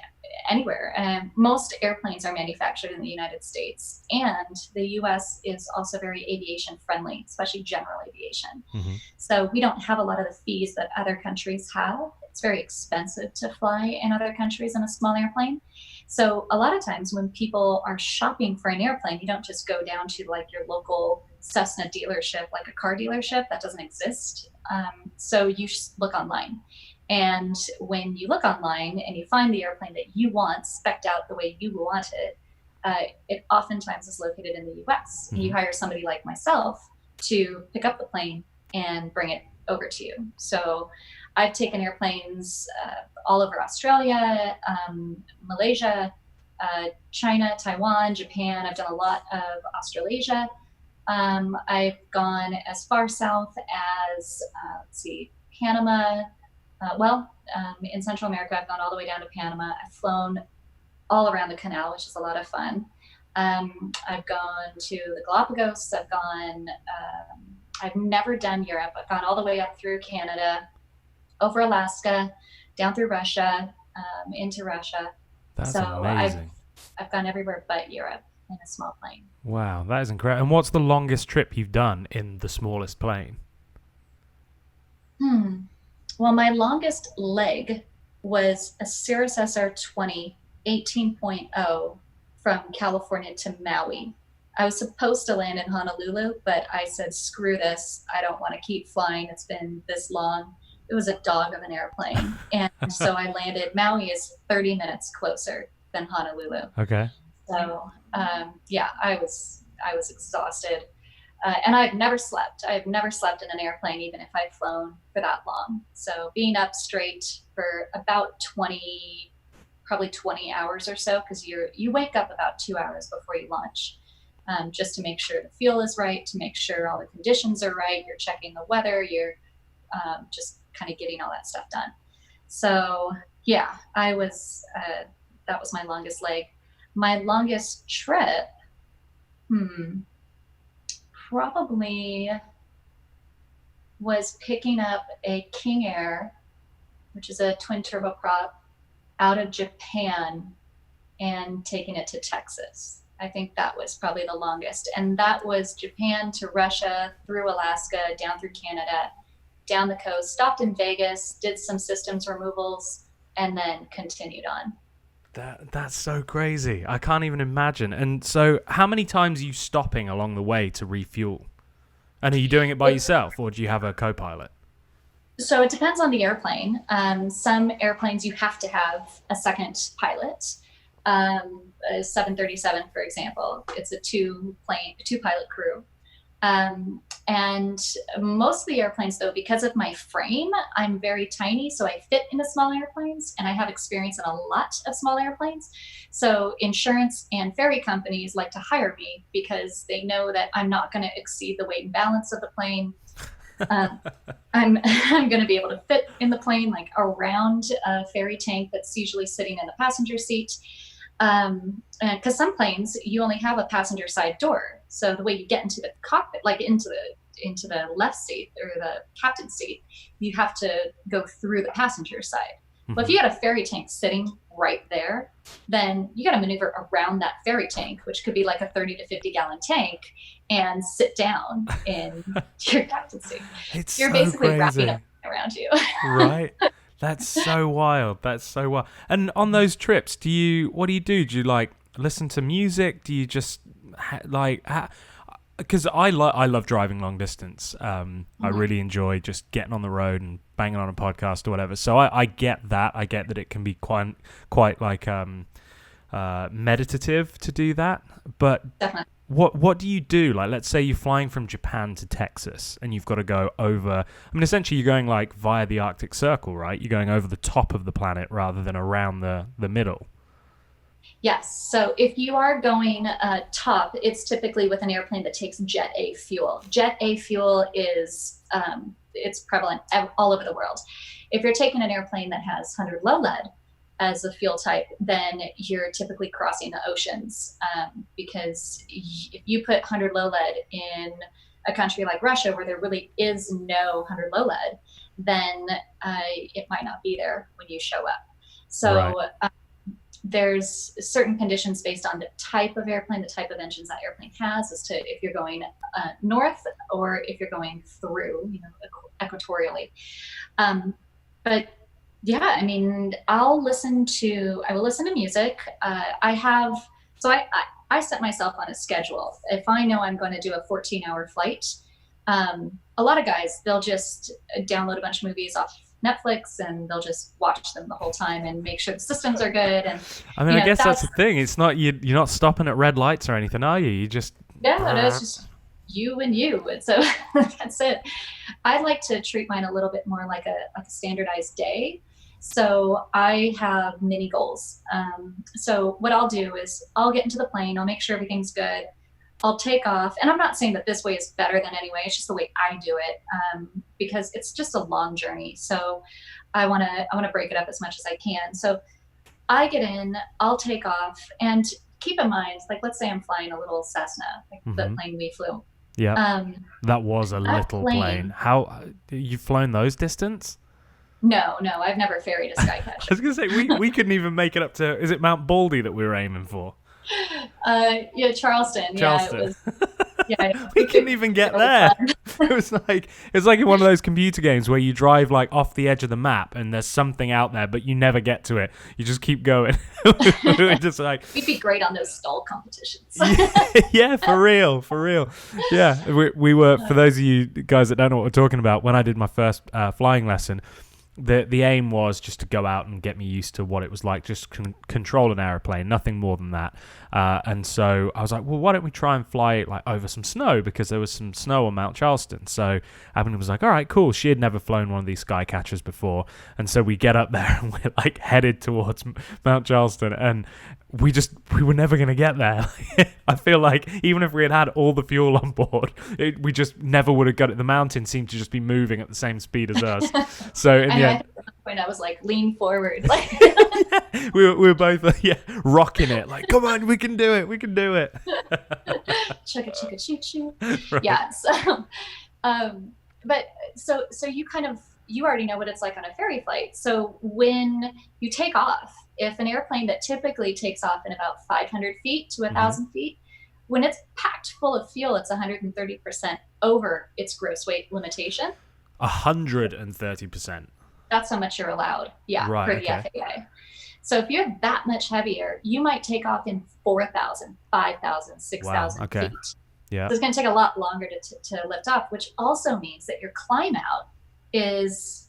anywhere. Most airplanes are manufactured in the United States, and the US is also very aviation friendly, especially general aviation. So we don't have a lot of the fees that other countries have. It's very expensive to fly in other countries in a small airplane. So a lot of times when people are shopping for an airplane, you don't just go down to like your local Cessna dealership, like a car dealership. That doesn't exist. So you look online. And when you look online and you find the airplane that you want, spec'd out the way you want it, it oftentimes is located in the US. You hire somebody like myself to pick up the plane and bring it over to you. So I've taken airplanes all over Australia, Malaysia, China, Taiwan, Japan. I've done a lot of Australasia. I've gone as far south as, Panama. In Central America, I've gone all the way down to Panama. I've flown all around the canal, which is a lot of fun. I've gone to the Galapagos. I've never done Europe. I've gone all the way up through Canada, over Alaska, down through Russia, into Russia. That's amazing. I've gone everywhere but Europe in a small plane. Wow, that is incredible. And what's the longest trip you've done in the smallest plane? Well, my longest leg was a Cirrus SR-20 18.0 from California to Maui. I was supposed to land in Honolulu, but I said, screw this. I don't want to keep flying. It's been this long. It was a dog of an airplane. And so I landed. Maui is 30 minutes closer than Honolulu. Okay. So, I was exhausted. And I've never slept. I've never slept in an airplane, even if I've flown for that long. So being up straight for about probably 20 hours or so, because you wake up about 2 hours before you launch, just to make sure the fuel is right, to make sure all the conditions are right. You're checking the weather. You're just kind of getting all that stuff done. So yeah, that was my longest leg. My longest trip, probably was picking up a King Air, which is a twin turboprop, out of Japan and taking it to Texas. I think that was probably the longest. And that was Japan to Russia, through Alaska, down through Canada, down the coast, stopped in Vegas, did some systems removals, and then continued on. That's so crazy. I can't even imagine. And so how many times are you stopping along the way to refuel? And are you doing it by yourself, or do you have a co-pilot? So it depends on the airplane. Some airplanes you have to have a second pilot. A 737, for example, it's a two pilot crew. And most of the airplanes, though, because of my frame, I'm very tiny, so I fit into small airplanes, and I have experience in a lot of small airplanes. So insurance and ferry companies like to hire me because they know that I'm not going to exceed the weight and balance of the plane. I'm going to be able to fit in the plane, like around a ferry tank that's usually sitting in the passenger seat. Because some planes, you only have a passenger side door. So the way you get into the cockpit, like into the left seat or the captain's seat, you have to go through the passenger side. Mm-hmm. Well, if you had a ferry tank sitting right there, then you got to maneuver around that ferry tank, which could be like a 30 to 50 gallon tank, and sit down in your captain's seat. You're so basically crazy. Wrapping up around you. Right. That's so wild. That's so wild. And on those trips, what do you do? Do you like listen to music? Do you just because I love driving long distance. I really enjoy just getting on the road and banging on a podcast or whatever. So I get that. I get that it can be quite like meditative to do that. But definitely. What do you do? Like, let's say you're flying from Japan to Texas and you've got to go over... I mean, essentially, you're going, like, via the Arctic Circle, right? You're going over the top of the planet rather than around the middle. Yes. So if you are going top, it's typically with an airplane that takes Jet A fuel. Jet A fuel is... it's prevalent all over the world. If you're taking an airplane that has 100 low lead as a fuel type, then you're typically crossing the oceans, because if you put 100 low lead in a country like Russia, where there really is no 100 low lead, then it might not be there when you show up. So right. There's certain conditions based on the type of airplane, the type of engines that airplane has, as to if you're going north or if you're going through, equatorially. But yeah, I mean, I will listen to music. I set myself on a schedule. If I know I'm going to do a 14-hour flight, a lot of guys, they'll just download a bunch of movies off Netflix and they'll just watch them the whole time and make sure the systems are good. And I mean, I guess that's the thing. It's not you're not stopping at red lights or anything, are you? You just no, it's just you and you. And so that's it. I like to treat mine a little bit more like a standardized day. So I have mini goals. So what I'll do is I'll get into the plane. I'll make sure everything's good. I'll take off. And I'm not saying that this way is better than any way. It's just the way I do it, because it's just a long journey. So I want to break it up as much as I can. So I get in, I'll take off, and keep in mind, like, let's say I'm flying a little Cessna, like the plane we flew. Yeah. That was a little plane. How you've flown those distance? No, I've never ferried a Skycatcher. I was going to say, we couldn't even make it up to, is it Mount Baldy that we were aiming for? Yeah, Charleston. Yeah, it was, yeah, we couldn't even get there. It was like in one of those computer games where you drive like off the edge of the map and there's something out there, but you never get to it. You just keep going. We were just like, we'd be great on those stall competitions. Yeah, for real. Yeah, we were. For those of you guys that don't know what we're talking about, when I did my first flying lesson, the aim was just to go out and get me used to what it was like, just control an aeroplane, nothing more than that. And so I was like, well, why don't we try and fly like over some snow, because there was some snow on Mount Charleston. So Abingdon was like, all right, cool. She had never flown one of these sky catchers before, and so we get up there and we're like headed towards Mount Charleston, and we were never going to get there. I feel like even if we had all the fuel on board, we just never would have got it. The mountain seemed to just be moving at the same speed as us. So in the end, at that point I was like, lean forward. Like yeah, we were both rocking it. Like, come on, we can do it. We can do it. Chugga chugga choo choo. Right. Yeah. So, but so you already know what it's like on a ferry flight. So when you take off, if an airplane that typically takes off in about 500 feet to 1,000 feet, when it's packed full of fuel, it's 130% over its gross weight limitation. 130%. That's how much you're allowed. Yeah, right, per the FAA. So if you're that much heavier, you might take off in 4,000, 5,000, 6,000 feet. Yeah. So it's going to take a lot longer to lift off, which also means that your climb out is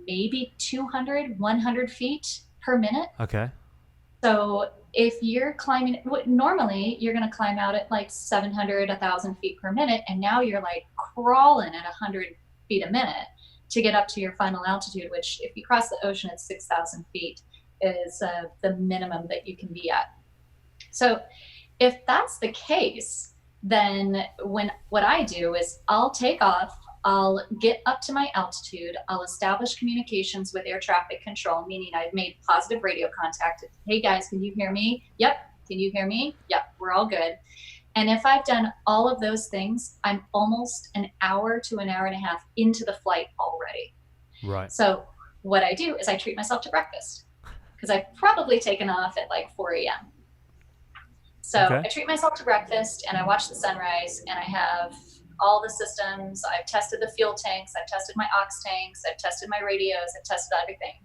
maybe 200, 100 feet per minute. Okay. So if you're climbing, normally you're going to climb out at like 700, 1,000 feet per minute, and now you're like crawling at 100 feet a minute to get up to your final altitude, which if you cross the ocean at 6,000 feet is the minimum that you can be at. So if that's the case, then what I do is I'll take off, I'll get up to my altitude, I'll establish communications with air traffic control, meaning I've made positive radio contact. Hey guys, can you hear me? Yep. Can you hear me? Yep, we're all good. And if I've done all of those things, I'm almost an hour to an hour and a half into the flight already. Right. So what I do is I treat myself to breakfast, because I've probably taken off at like 4 a.m. So Okay. I treat myself to breakfast and I watch the sunrise, and I have all the systems. I've tested the fuel tanks, I've tested my ox tanks, I've tested my radios, I've tested everything.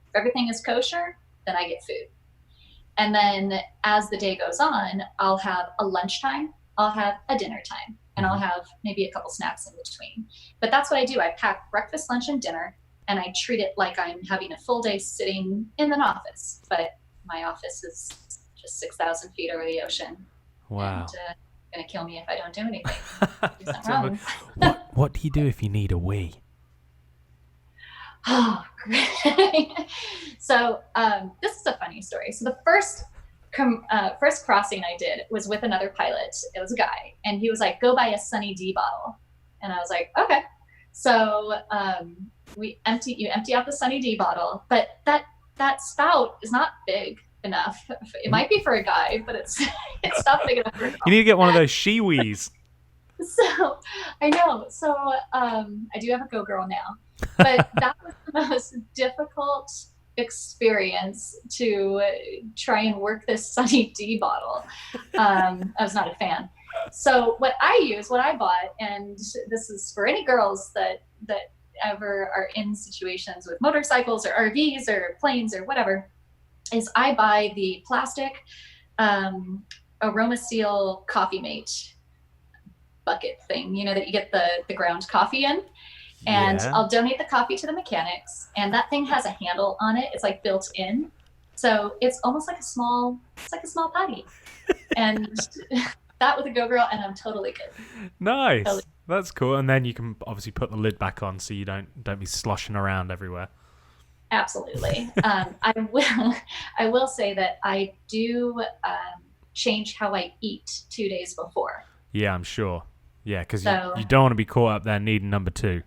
If everything is kosher, then I get food. And then as the day goes on, I'll have a lunchtime, I'll have a dinner time, and I'll have maybe a couple snacks in between. But that's what I do. I pack breakfast, lunch, and dinner, and I treat it like I'm having a full day sitting in an office. But my office is just 6,000 feet over the ocean. Wow. And, going to kill me if I don't do anything. Do something wrong. What do you do if you need a wee? Oh, great. So this is a funny story. So the first crossing I did was with another pilot. It was a guy, and he was like, go buy a Sunny D bottle. And I was like, okay. So you empty out the Sunny D bottle, but that spout is not big enough. It might be for a guy, but it's not big enough for a girl. You need to get one of those she-wees. So I know. So I do have a Go Girl now, but that was the most difficult experience to try and work this Sunny D bottle. I was not a fan. So what I bought, and this is for any girls that ever are in situations with motorcycles or RVs or planes or whatever, is I buy the plastic AromaSeal Coffee Mate bucket thing, that you get the ground coffee in. And I'll donate the coffee to the mechanics, and that thing has a handle on it. It's like built in. So it's almost like a small potty. And that with a Go Girl, and I'm totally good. Nice. Totally. That's cool. And then you can obviously put the lid back on so you don't be sloshing around everywhere. Absolutely. I will say that I do change how I eat 2 days before. Yeah, I'm sure. Yeah, because So- you don't want to be caught up there needing number 2.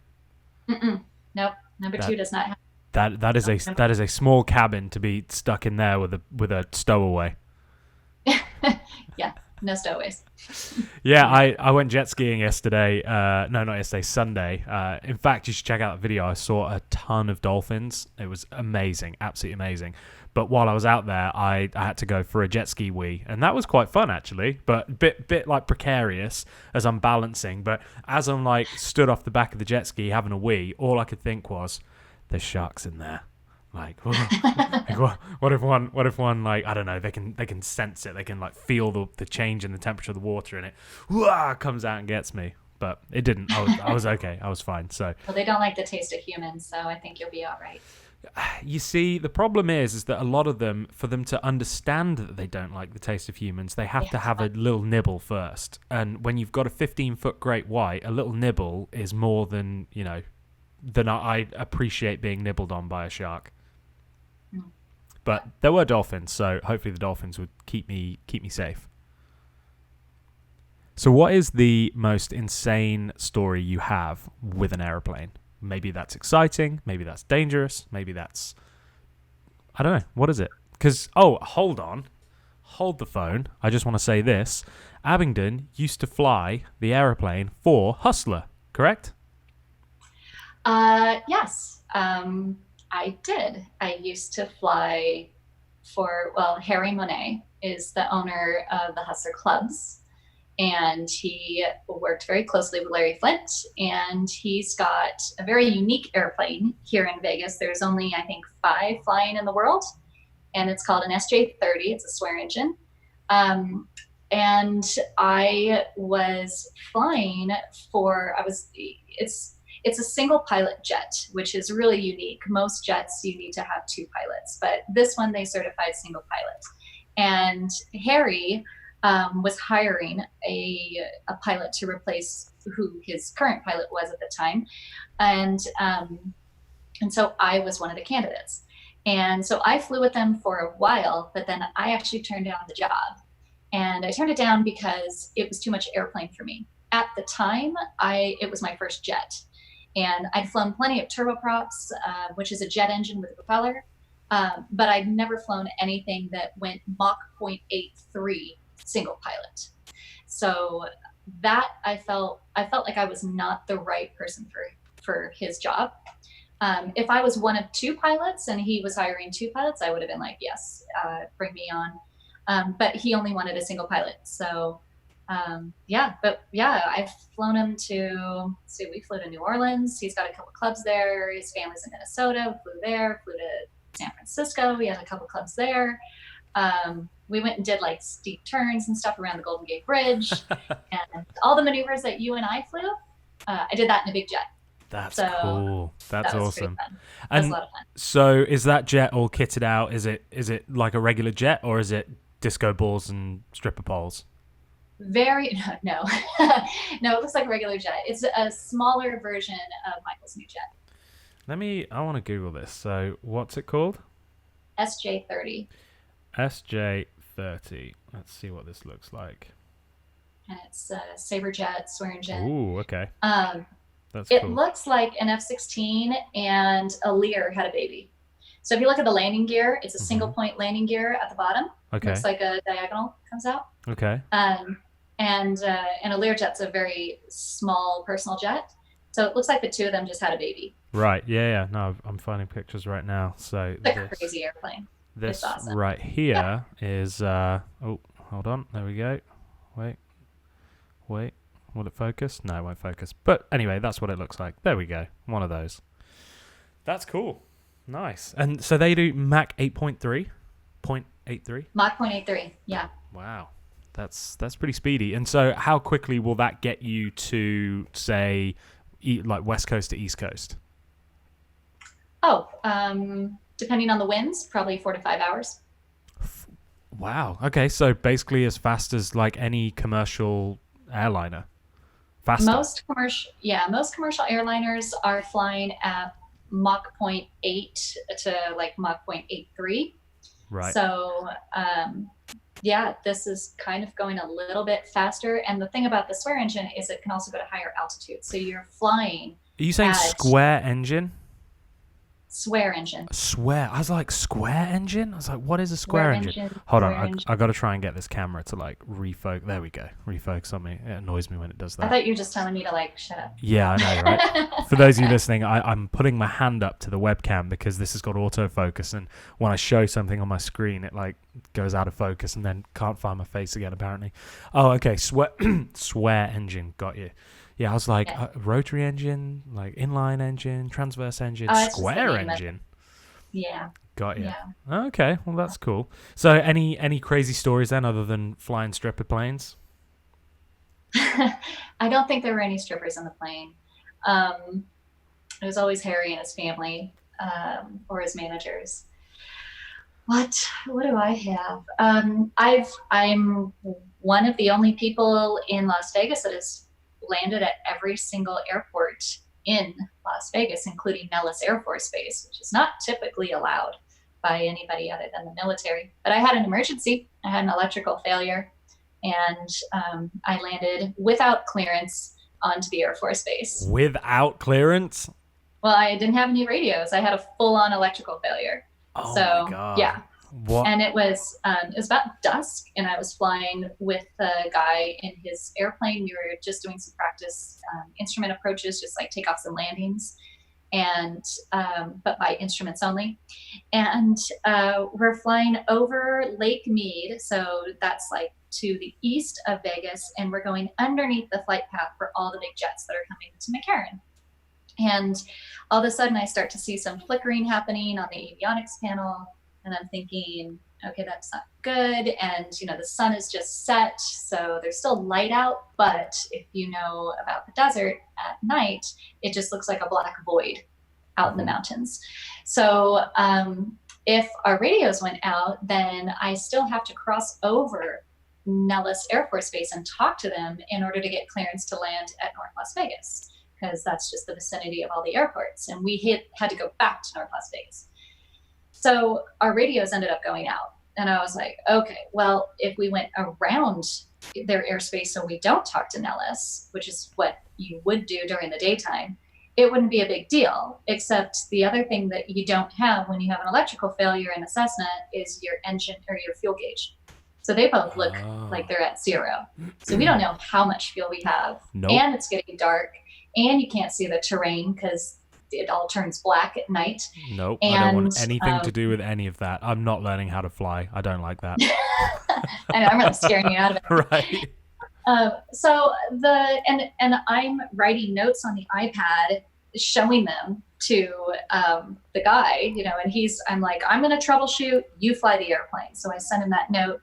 Nope. Number 2 does not have. That is a small cabin to be stuck in there with a stowaway. Yeah, no stowaways. Yeah, I went jet skiing yesterday. No, not yesterday, Sunday. In fact, you should check out the video. I saw a ton of dolphins. It was amazing, absolutely amazing. But while I was out there, I had to go for a jet ski wee, and that was quite fun actually. But bit like precarious as I'm balancing. But as I'm like stood off the back of the jet ski having a wee, all I could think was, "There's sharks in there." Like, what if one like, I don't know, they can sense it, they can like feel the change in the temperature of the water, and it comes out and gets me. but it didn't. I was okay. I was fine. So Well, they don't like the taste of humans, so I think you'll be all right. you see, the problem is that a lot of them, for them to understand that they don't like the taste of humans, they have to have a little nibble first. And when you've got a 15-foot great white, a little nibble is more than, than I appreciate being nibbled on by a shark. But there were dolphins, so hopefully the dolphins would keep me safe. So what is the most insane story you have with an aeroplane? Maybe that's exciting, maybe that's dangerous, maybe that's... I don't know. What is it? Because, hold on. Hold the phone. I just want to say this. Abingdon used to fly the aeroplane for Hustler, correct? Yes, I did. I used to fly for, Harry Monet is the owner of the Hustler Clubs. And he worked very closely with Larry Flint, and he's got a very unique airplane here in Vegas. There's only, I think, 5 flying in the world, and it's called an SJ-30. It's a swear engine. And I was flying it's a single pilot jet, which is really unique. Most jets, you need to have 2 pilots, but this one, they certified single pilot. And Harry was hiring a pilot to replace who his current pilot was at the time. And so I was one of the candidates. And so I flew with them for a while, but then I actually turned down the job. And I turned it down because it was too much airplane for me. At the time, it was my first jet. And I'd flown plenty of turboprops, which is a jet engine with a propeller. But I'd never flown anything that went Mach 0.83 single pilot. So that I felt like I was not the right person for his job. If I was one of 2 pilots and he was hiring 2 pilots, I would have been like, yes, bring me on. But he only wanted a single pilot. So I've flown him we flew to New Orleans. He's got a couple clubs there. His family's in Minnesota. We flew there, flew to San Francisco. We had a couple clubs there. We went and did like steep turns and stuff around the Golden Gate Bridge, and all the maneuvers that you and I flew, I did that in a big jet. That's cool. That's awesome. That was a lot of fun. So is that jet all kitted out? Is it like a regular jet, or is it disco balls and stripper poles? No. No, it looks like a regular jet. It's a smaller version of Michael's new jet. I want to Google this. So what's it called? SJ-30. SJ-30. Let's see what this looks like. And it's a Sabre jet, swear engine. Ooh, okay. That's cool. It looks like an F-16 and a Lear had a baby. So if you look at the landing gear, it's a single point landing gear at the bottom. Okay. Looks like a diagonal comes out. Okay. And a Learjet's a very small personal jet. So it looks like the 2 of them just had a baby. Right. Yeah. No, I'm finding pictures right now. So it's a crazy airplane. This awesome. right here is hold on. There we go. Wait. Will it focus? No, it won't focus. But anyway, that's what it looks like. There we go. One of those. That's cool. Nice. And so they do Mach 8.3? 0.83? Mach 0.83, yeah. Wow. That's pretty speedy. And so how quickly will that get you to, say, like West Coast to East Coast? Depending on the winds, probably 4 to 5 hours. Wow. Okay, so basically as fast as like any commercial airliner. Faster. Most commercial airliners are flying at Mach 0.8 to like Mach 0.83. Right. So, this is kind of going a little bit faster. And the thing about the swear engine is it can also go to higher altitude. So you're flying. Are you saying square engine? Swear engine. Swear. I was like, square engine? I was like, what is a square engine? Hold on. I got to try and get this camera to like refocus. There we go. Refocus on me. It annoys me when it does that. I thought you were just telling me to like shut up. Yeah, I know, right? For those of you listening, I'm putting my hand up to the webcam because this has got autofocus, and when I show something on my screen, it like goes out of focus and then can't find my face again, apparently. Oh, okay. Swear engine. Got you. Yeah, I was like, rotary engine, like inline engine, transverse engine, square engine. Yeah. Got you. Yeah. Okay, well, that's cool. So any crazy stories then other than flying stripper planes? I don't think there were any strippers on the plane. It was always Harry and his family, or his managers. What do I have? I'm one of the only people in Las Vegas that has landed at every single airport in Las Vegas, including Nellis Air Force Base, which is not typically allowed by anybody other than the military. But I had an emergency. I had an electrical failure, and I landed without clearance onto the Air Force Base. Without clearance? Well, I didn't have any radios. I had a full-on electrical failure. Oh so my God. Yeah. What? And it was about dusk, and I was flying with a guy in his airplane. We were just doing some practice instrument approaches, just like takeoffs and landings, and but by instruments only. And we're flying over Lake Mead, so that's like to the east of Vegas, and we're going underneath the flight path for all the big jets that are coming into McCarran. And all of a sudden, I start to see some flickering happening on the avionics panel. And I'm thinking, okay, that's not good. And, the sun is just set, so there's still light out. But if you know about the desert at night, it just looks like a black void out in the mountains. So if our radios went out, then I still have to cross over Nellis Air Force Base and talk to them in order to get clearance to land at North Las Vegas, because that's just the vicinity of all the airports. And we had to go back to North Las Vegas. So our radios ended up going out. And I was like, okay, well, if we went around their airspace so we don't talk to Nellis, which is what you would do during the daytime, it wouldn't be a big deal. Except the other thing that you don't have when you have an electrical failure in a Cessna is your engine or your fuel gauge. So they both look like they're at zero. So we don't know how much fuel we have. Nope. And it's getting dark. And you can't see the terrain because it all turns black at night. Nope, I don't want anything to do with any of that. I'm not learning how to fly. I don't like that. I know, I'm really scaring you out of it. Right. So and I'm writing notes on the iPad, showing them to the guy, and I'm like, I'm going to troubleshoot, you fly the airplane. So I send him that note.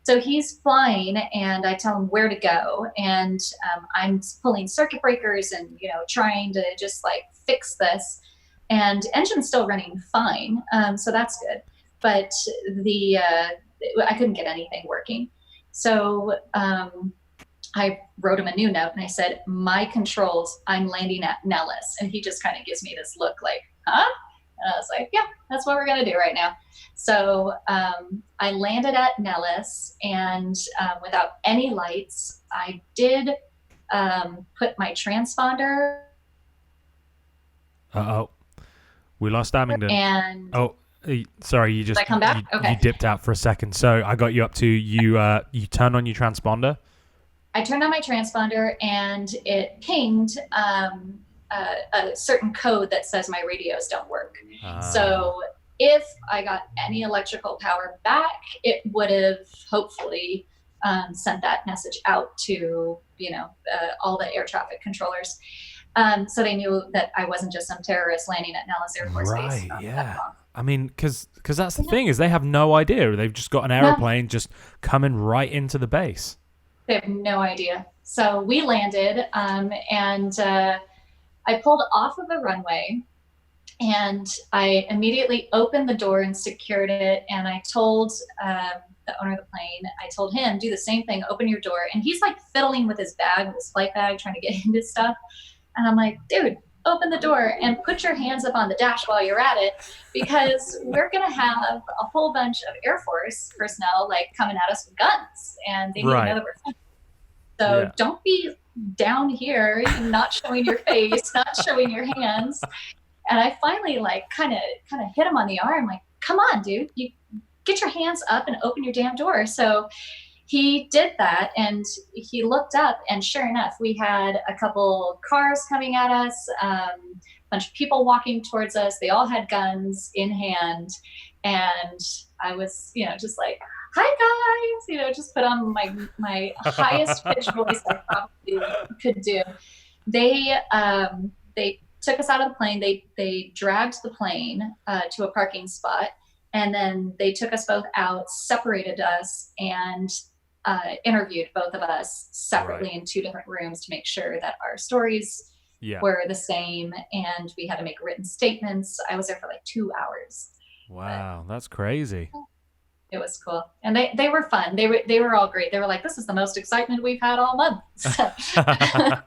So he's flying, and I tell him where to go, and I'm pulling circuit breakers and trying to just like fix this, and engine's still running fine, so that's good. But I couldn't get anything working. So I wrote him a new note, and I said, my controls, I'm landing at Nellis, and he just kind of gives me this look like, huh? And I was like, yeah, that's what we're going to do right now. So I landed at Nellis, and without any lights, I did put my transponder. Uh-oh. We lost Abingdon. And sorry, you just did I come back? Okay. You dipped out for a second. So I got you up to you turned on your transponder. I turned on my transponder, and it pinged a certain code that says my radios don't work. So if I got any electrical power back, it would have hopefully sent that message out to all the air traffic controllers, so they knew that I wasn't just some terrorist landing at Nellis Air Force Base. Right, yeah. I mean, because that's the thing, is they have no idea. They've just got an aeroplane just coming right into the base. They have no idea. So we landed, and I pulled off of the runway, and I immediately opened the door and secured it. And I told the owner of the plane, I told him, do the same thing, open your door. And he's like fiddling with his bag, with his flight bag, trying to get into stuff. And I'm like, dude, open the door and put your hands up on the dash while you're at it, because we're going to have a whole bunch of Air Force personnel like coming at us with guns, and they need to know that we're fine. So don't be down here, not showing your face, not showing your hands. And I finally like kind of hit him on the arm, like, come on, dude, you get your hands up and open your damn door. So he did that, and he looked up, and sure enough, we had a couple cars coming at us, a bunch of people walking towards us. They all had guns in hand, and I was, just like, hi guys, just put on my highest pitched voice I probably could do. They took us out of the plane. They dragged the plane to a parking spot, and then they took us both out, separated us, and interviewed both of us separately Right. in 2 different rooms to make sure that our stories Yeah. were the same, and we had to make written statements. I was there for like 2 hours, but Wow, that's crazy. it was cool, and they were fun. They were all great. They were like, "This is the most excitement we've had all month." So, with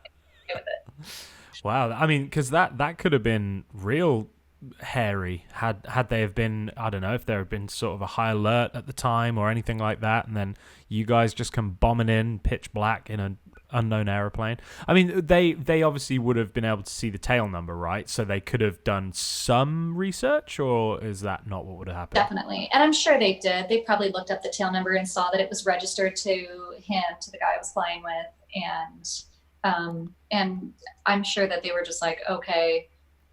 it. Wow, I mean, because that could have been real hairy had they have been, I don't know, if there had been sort of a high alert at the time or anything like that, and then you guys just come bombing in pitch black in an unknown aeroplane. I mean, they obviously would have been able to see the tail number, right? So they could have done some research, or is that not what would have happened? Definitely, and I'm sure they did. They probably looked up the tail number and saw that it was registered to him, to the guy I was flying with, and I'm sure that they were just like, okay,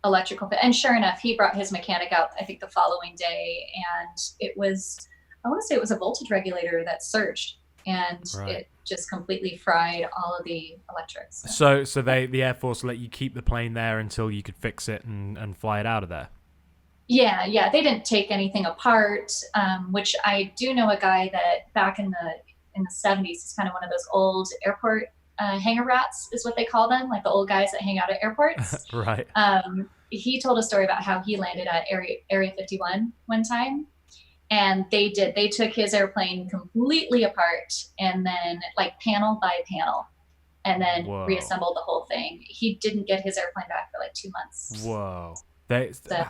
electrical. And sure enough, he brought his mechanic out, I think the following day, and it was, I want to say it was a voltage regulator that surged, and Right. it just completely fried all of the electrics. So the Air Force let you keep the plane there until you could fix it and fly it out of there. Yeah, they didn't take anything apart, which I do know a guy that back in the 70s, he's kind of one of those old airport hangar rats is what they call them, like the old guys that hang out at airports. Right. He told a story about how he landed at Area 51 one time, and they took his airplane completely apart, and then like panel by panel, and then Whoa. reassembled the whole thing. He didn't get his airplane back for like 2 months. Whoa. So,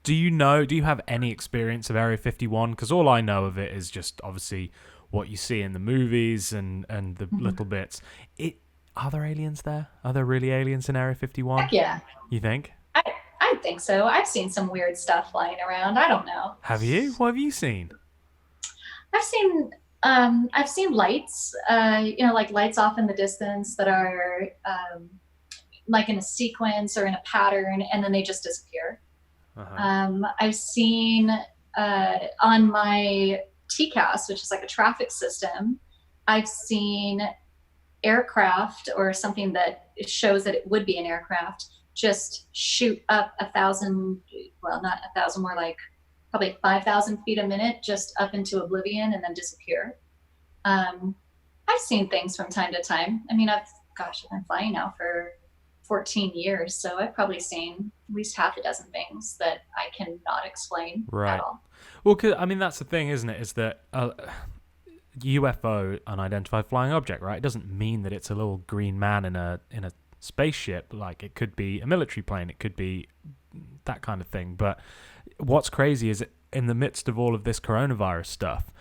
Do you have any experience of Area 51? Because all I know of it is just obviously what you see in the movies and the little bits. Are there aliens there? Are there really aliens in Area 51? heck yeah. You think? I think so. I've seen some weird stuff flying around. I don't know. Have you? What have you seen? I've seen lights, like lights off in the distance that are like in a sequence or in a pattern, and then they just disappear. I've seen on my TCAS, which is like a traffic system, I've seen aircraft or something that shows that it would be an aircraft just shoot up 1,000, well, not 1,000, more like probably 5,000 feet a minute, just up into oblivion and then disappear. I've seen things from time to time. I mean, I've been flying now for 14 years, so I've probably seen at least half a dozen things that I cannot explain Right. at all. Well, 'cause, I mean, that's the thing, isn't it? Is that UFO, unidentified flying object, right? It doesn't mean that it's a little green man in a spaceship. Like, it could be a military plane, it could be that kind of thing. But what's crazy is in the midst of all of this coronavirus stuff,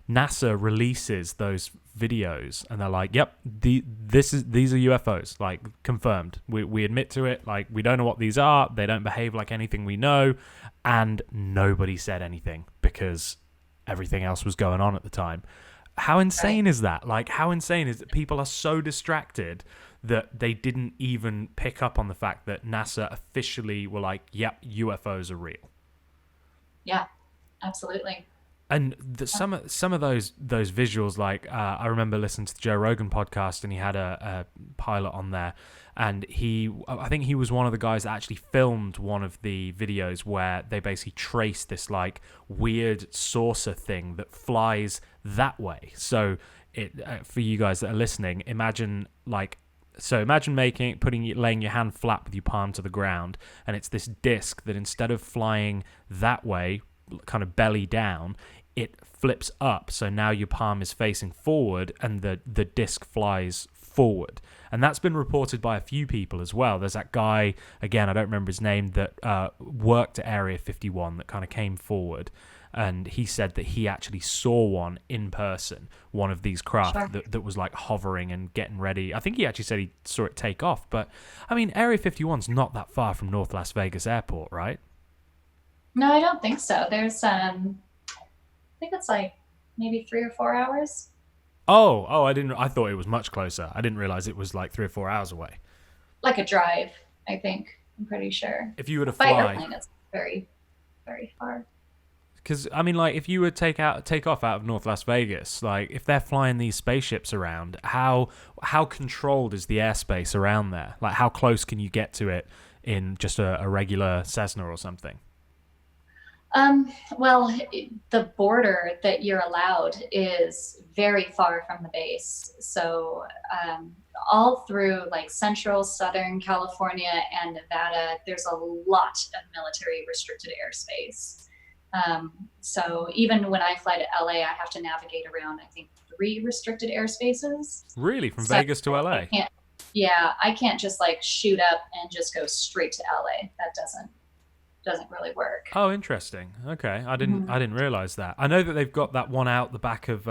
NASA releases those videos and they're like, yep, these are UFOs, like, confirmed. We admit to it, like, we don't know what these are, they don't behave like anything we know, and nobody said anything because everything else was going on at the time. How insane is that? Like, how insane is that people are so distracted that they didn't even pick up on the fact that NASA officially were like, yep, UFOs are real. Yeah, absolutely. And some of those visuals, like I remember listening to the Joe Rogan podcast, and he had a pilot on there, and I think he was one of the guys that actually filmed one of the videos where they basically traced this like weird saucer thing that flies that way. So for you guys that are listening, imagine laying your hand flat with your palm to the ground, and it's this disc that instead of flying that way, kind of belly down, it flips up, so now your palm is facing forward and the disc flies forward. And that's been reported by a few people as well. There's that guy, again, I don't remember his name, that worked at Area 51 that kind of came forward, and he said that he actually saw one in person, one of these craft that was like hovering and getting ready. I think he actually said he saw it take off. But I mean, Area 51's not that far from North Las Vegas Airport, right? No, I don't think so. There's I think it's like maybe 3 or 4 hours. Oh, I thought it was much closer. I didn't realize it was like 3 or 4 hours away. Like a drive, I think. I'm pretty sure. If you were to by fly, airplane, it's very, very far. Because I mean, like, if you would take off out of North Las Vegas, like, if they're flying these spaceships around, how controlled is the airspace around there? Like, how close can you get to it in just a regular Cessna or something? Well, the border that you're allowed is very far from the base. So, all through like central, southern California and Nevada, there's a lot of military restricted airspace. So even when I fly to LA, I have to navigate around, I think, 3 restricted airspaces. Really, from So Vegas to LA? I can't just like shoot up and just go straight to LA. That doesn't really work. Oh, interesting. Okay, I Mhm. didn't realize that. I know that they've got that one out the back of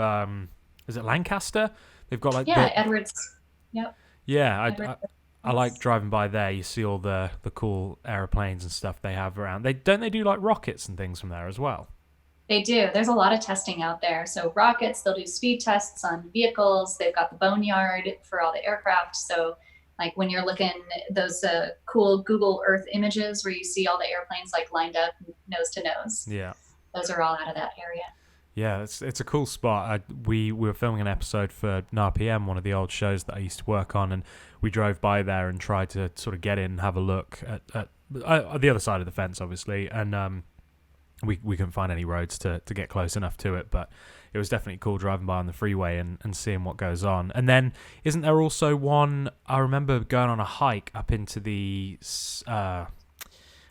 is it Lancaster? They've got like Yeah, the Edwards. Yep. yeah. Edwards. I like driving by there. You see all the cool aeroplanes and stuff they have around. They do like rockets and things from there as well. They do. There's a lot of testing out there. So rockets, they'll do speed tests on vehicles. They've got the boneyard for all the aircraft. So like when you're looking those cool Google Earth images where you see all the airplanes like lined up nose to nose, Yeah. those are all out of that area. Yeah, it's a cool spot. We were filming an episode for NARPM, one of the old shows that I used to work on, and we drove by there and tried to sort of get in and have a look at the other side of the fence, obviously, and we couldn't find any roads to get close enough to it, but it was definitely cool driving by on the freeway and seeing what goes on. And then, isn't there also one, I remember going on a hike up into the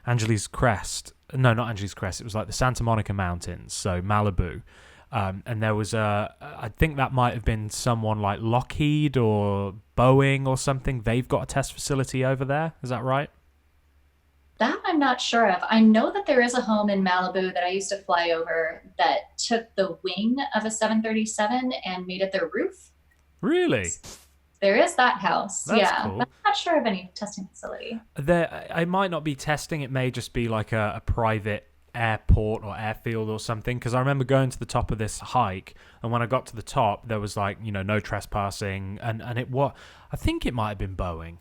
Angeles Crest. No, not Angeles Crest. It was like the Santa Monica Mountains, so Malibu. And there was I think that might have been someone like Lockheed or Boeing or something. They've got a test facility over there. Is that right? That I'm not sure of. I know that there is a home in Malibu that I used to fly over that took the wing of a 737 and made it their roof. Really? There is that house. That's Yeah. cool. But I'm not sure of any testing facility. I might not be testing. It may just be like a private airport or airfield or something. Because I remember going to the top of this hike, and when I got to the top, there was like no trespassing, and I think it might have been Boeing.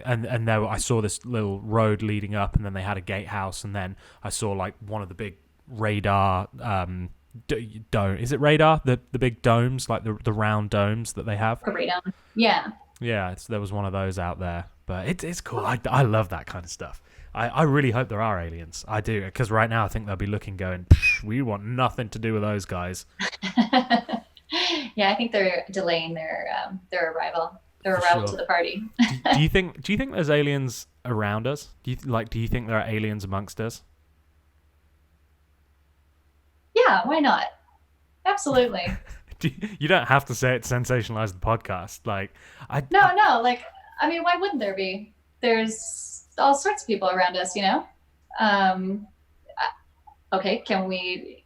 And there I saw this little road leading up, and then they had a gatehouse, and then I saw like one of the big radar dome. Is it radar? The big domes, like the round domes that they have. Radon. Yeah. Yeah, there was one of those out there, but it's cool. I love that kind of stuff. I really hope there are aliens. I do, because right now I think they'll be looking, going, we want nothing to do with those guys. Yeah, I think they're delaying their arrival. Their For arrival sure. to the party. Do you think there's aliens around us? Do you think there are aliens amongst us? Yeah, why not? Absolutely. You don't have to say it to sensationalize the podcast. Like No. Like, I mean, why wouldn't there be? There's all sorts of people around us, you know. Okay, can we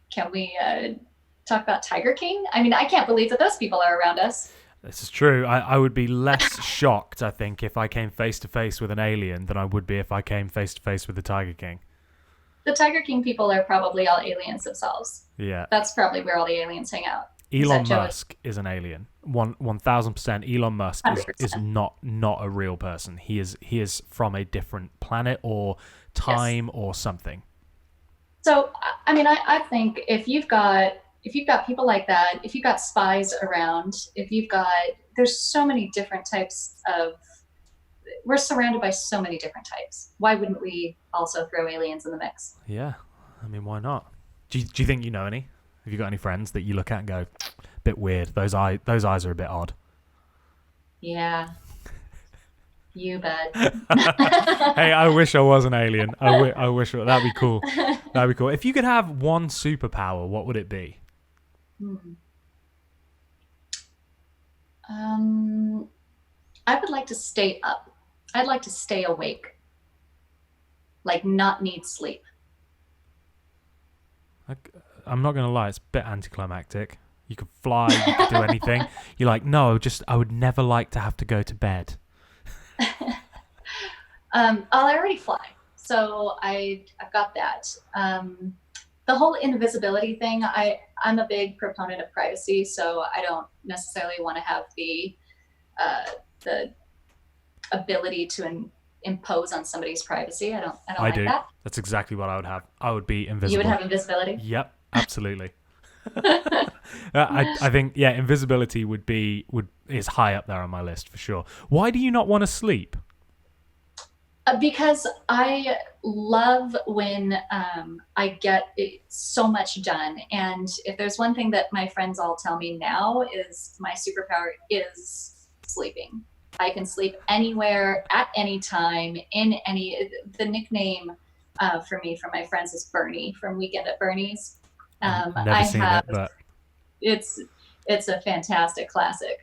talk about Tiger King? I mean, I can't believe that those people are around us. This is true. I would be less shocked, I think, if I came face to face with an alien than I would be if I came face to face with the Tiger King. The Tiger King people are probably all aliens themselves. Yeah. That's probably where all the aliens hang out. Elon Musk is an alien. 1,000%. Elon Musk is 100%. not a real person. He is from a different planet or time or something. So, I mean, I think if you've got people like that, if you've got spies around, there's so many different types of, we're surrounded by so many different types. Why wouldn't we also throw aliens in the mix? Yeah. I mean, why not? Do you think you know any? Have you got any friends that you look at and go, bit weird? Those eyes are a bit odd. Yeah. You bet. Hey, I wish I was an alien. I wish that'd be cool. That'd be cool. If you could have one superpower, what would it be? I would like to stay up. I'd like to stay awake. Like not need sleep. I'm not gonna lie, it's a bit anticlimactic. You could fly, you could do anything. You're like, no, I would never like to have to go to bed. I already fly, so I've got that. The whole invisibility thing, I'm a big proponent of privacy, so I don't necessarily want to have the ability to impose on somebody's privacy. I don't like do. that. That's exactly what I would have. I would be invisible. You would have invisibility? Yep, absolutely. I think invisibility is high up there on my list for sure. Why do you not want to sleep? Because I love when I get so much done. And if there's one thing that my friends all tell me now is my superpower is sleeping. I can sleep anywhere at any time the nickname for me from my friends is Bernie from Weekend at Bernie's. Never seen it, but it's a fantastic classic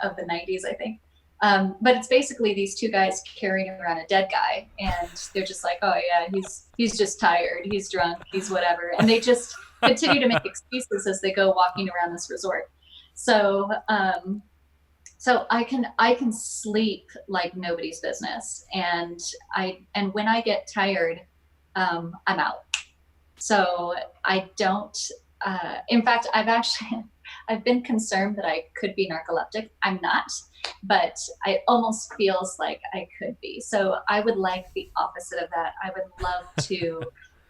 of the 90s, I think. But it's basically these two guys carrying around a dead guy, and they're just like, oh yeah, he's just tired, he's drunk, he's whatever, and they just continue to make excuses as they go walking around this resort. So so I can sleep like nobody's business, and when I get tired, I'm out. So I don't. In fact, I've been concerned that I could be narcoleptic. I'm not, but it almost feels like I could be. So I would like the opposite of that. I would love to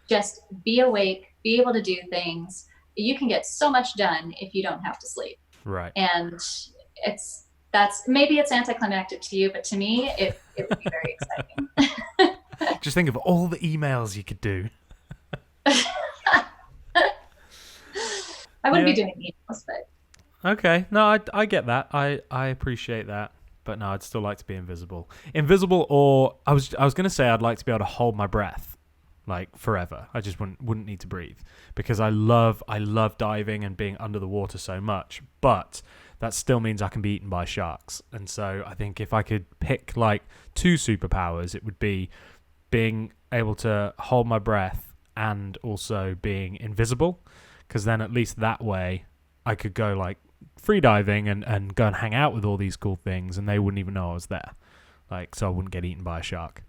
just be awake, be able to do things. You can get so much done if you don't have to sleep. Right. And maybe it's anticlimactic to you, but to me, it would be very exciting. Just think of all the emails you could do. I wouldn't be doing emails, but okay. No, I get that. I appreciate that. But no, I'd still like to be invisible. Invisible, or I was gonna say I'd like to be able to hold my breath, like forever. I just wouldn't need to breathe, because I love diving and being under the water so much. But that still means I can be eaten by sharks. And so I think if I could pick like 2 superpowers, it would be being able to hold my breath and also being invisible, because then at least that way I could go like free diving and go and hang out with all these cool things, and they wouldn't even know I was there. Like, so I wouldn't get eaten by a shark.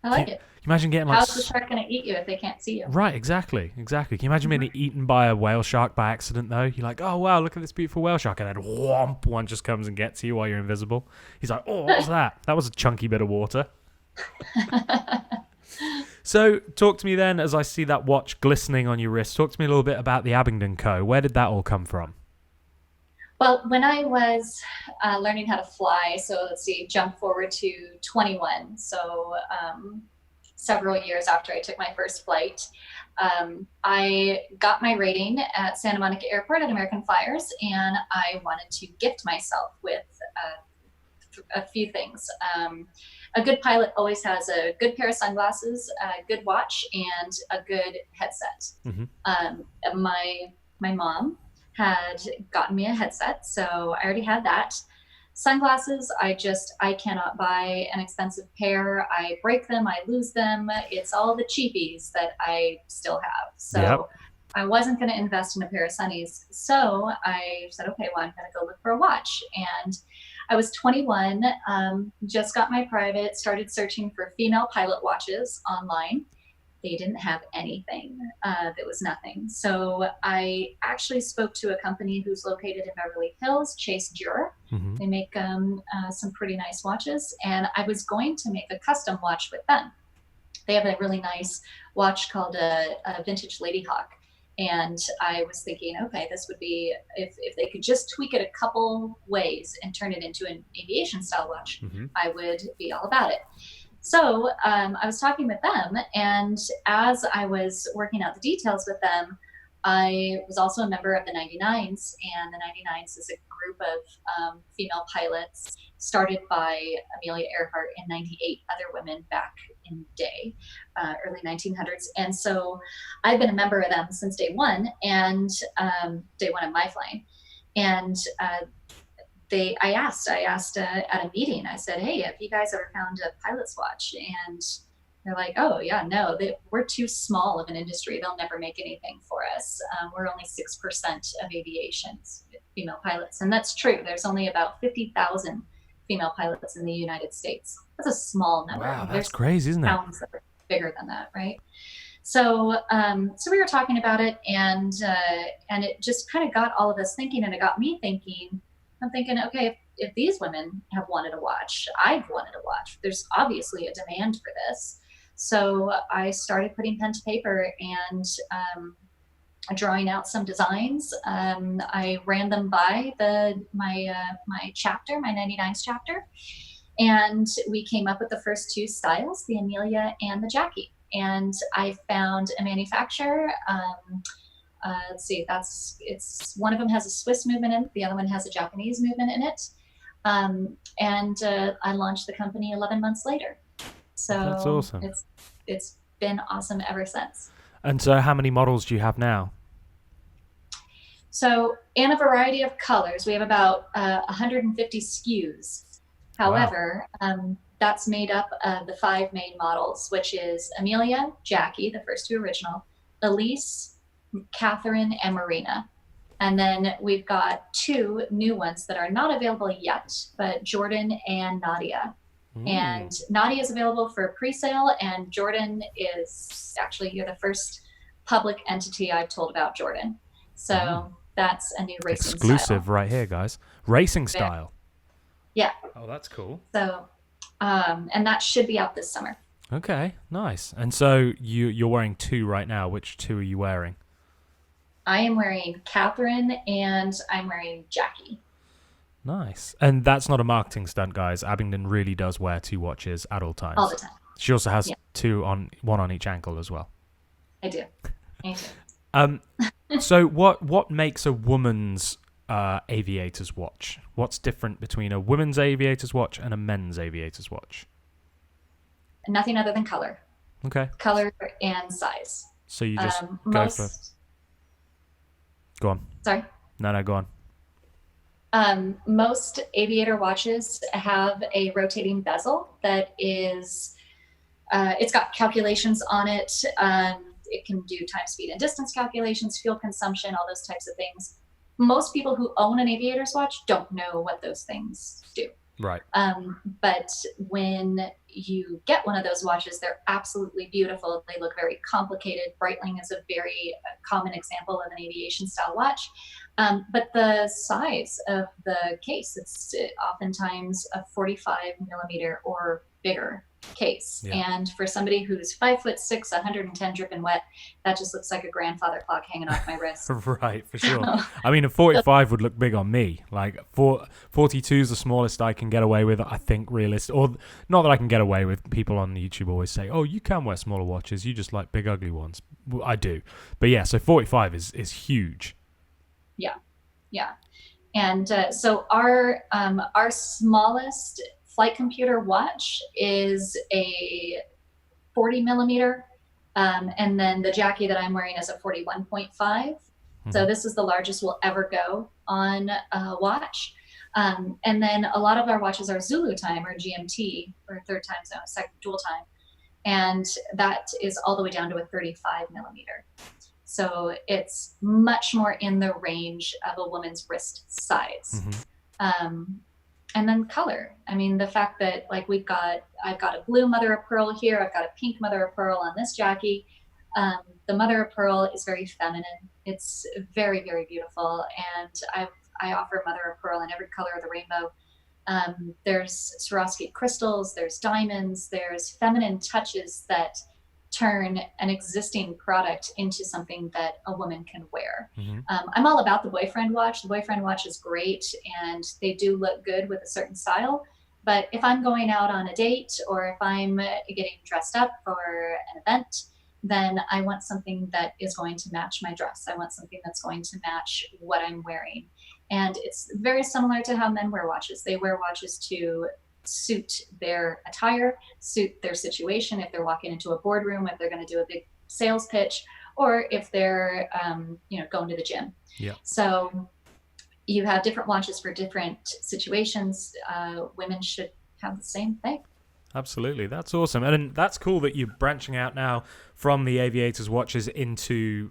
I like it. Can you imagine getting like... How's the shark going to eat you if they can't see you? Right, exactly. Can you imagine being eaten by a whale shark by accident, though? You're like, oh, wow, look at this beautiful whale shark. And then whomp, one just comes and gets you while you're invisible. He's like, oh, what was that? That was a chunky bit of water. So talk to me then, as I see that watch glistening on your wrist. Talk to me a little bit about the Abingdon Co. Where did that all come from? Well, when I was learning how to fly, so let's see, jump forward to 21. So several years after I took my first flight, I got my rating at Santa Monica Airport at American Flyers, and I wanted to gift myself with a few things. A good pilot always has a good pair of sunglasses, a good watch, and a good headset. Mm-hmm. My mom had gotten me a headset, so I already had that. Sunglasses, I cannot buy an expensive pair. I break them, I lose them. It's all the cheapies that I still have. So yep. I wasn't going to invest in a pair of sunnies. So I said, okay, well, I'm going to go look for a watch. And I was 21, just got my private, started searching for female pilot watches online. They didn't have anything. There was nothing. So I actually spoke to a company who's located in Beverly Hills, Chase Jura. Mm-hmm. They make some pretty nice watches. And I was going to make a custom watch with them. They have a really nice watch called a Vintage Lady Hawk. And I was thinking, okay, this would be, if they could just tweak it a couple ways and turn it into an aviation style watch, mm-hmm. I would be all about it. So I was talking with them, and as I was working out the details with them, I was also a member of the 99s, and the 99s is a group of female pilots started by Amelia Earhart and 98 other women back in the day, early 1900s. And so I've been a member of them since day one, and day one of my flying. And I asked at a meeting, I said, hey, have you guys ever found a pilot's watch? And they're like, oh yeah, no, we're too small of an industry. They'll never make anything for us. We're only 6% of aviation's female pilots. And that's true. There's only about 50,000 female pilots in the United States. That's a small number. Wow, that's crazy, isn't it? Towns that are bigger than that, right? So we were talking about it, and it just kind of got all of us thinking, and it got me thinking. I'm thinking, okay, if these women have wanted a watch, I've wanted a watch. There's obviously a demand for this. So I started putting pen to paper and drawing out some designs. I ran them by my chapter, my 99s chapter, and we came up with the first 2 styles, the Amelia and the Jackie. and I found a manufacturer. Let's see, one of them has a Swiss movement in it, the other one has a Japanese movement in it. And I launched the company 11 months later. So that's awesome. It's been awesome ever since. And so how many models do you have now? So in a variety of colors, we have about 150 SKUs. However, wow. That's made up of the 5 main models, which is Amelia, Jackie, the first 2 original, Elise, Catherine, and Marina. And then we've got 2 new ones that are not available yet, but Jordan and Nadia. And Nadia is available for pre-sale, and Jordan is actually, you're the first public entity I've told about Jordan. So that's a new racing exclusive style. Right here, guys. Racing style. Yeah. Oh, that's cool. So, and that should be out this summer. Okay, nice. And so you're wearing 2 right now. Which 2 are you wearing? I am wearing Catherine and I'm wearing Jackie. Nice. And that's not a marketing stunt, guys. Abingdon really does wear 2 watches at all times. All the time. She also has 2 on, 1 on each ankle as well. I do. So what makes a woman's aviator's watch? What's different between a women's aviator's watch and a men's aviator's watch? Nothing other than color. Okay. Color and size. So you just go for... Go on. Sorry? No, go on. Most aviator watches have a rotating bezel that is, it's got calculations on it. It can do time, speed, and distance calculations, fuel consumption, all those types of things. Most people who own an aviator's watch don't know what those things do. Right. But when you get one of those watches, they're absolutely beautiful. They look very complicated. Breitling is a very common example of an aviation style watch. But the size of the case, it's oftentimes a 45 millimeter or bigger case. Yeah. And for somebody who's 5'6", 110 dripping wet, that just looks like a grandfather clock hanging off my wrist. Right, for sure. I mean, a 45 would look big on me. Like 42 is the smallest I can get away with, I think, realistic. Or not that I can get away with. People on YouTube always say, "Oh, you can wear smaller watches. You just like big, ugly ones." Well, I do, but yeah. So 45 is huge. Yeah. And so our smallest flight computer watch is a 40 millimeter. And then the Jackie that I'm wearing is a 41.5. So this is the largest we'll ever go on a watch. And then a lot of our watches are Zulu time or GMT or third time zone, second dual time. And that is all the way down to a 35 millimeter. So it's much more in the range of a woman's wrist size. And then color. I mean, the fact that like I've got a blue mother of pearl here. I've got a pink mother of pearl on this Jackie. The mother of pearl is very feminine. It's very, very beautiful. And I offer mother of pearl in every color of the rainbow. There's Swarovski crystals, there's diamonds, there's feminine touches that turn an existing product into something that a woman can wear. I'm all about the boyfriend watch. The boyfriend watch is great and they do look good with a certain style. But if I'm going out on a date or if I'm getting dressed up for an event, then I want something that is going to match my dress. I want something that's going to match what I'm wearing. And it's very similar to how men wear watches. They wear watches to suit their attire, suit their situation, if they're walking into a boardroom, if they're going to do a big sales pitch, or if they're going to the gym. Yeah. So you have different watches for different situations. Women should have the same thing. Absolutely. That's awesome. And that's cool that you're branching out now from the aviators watches into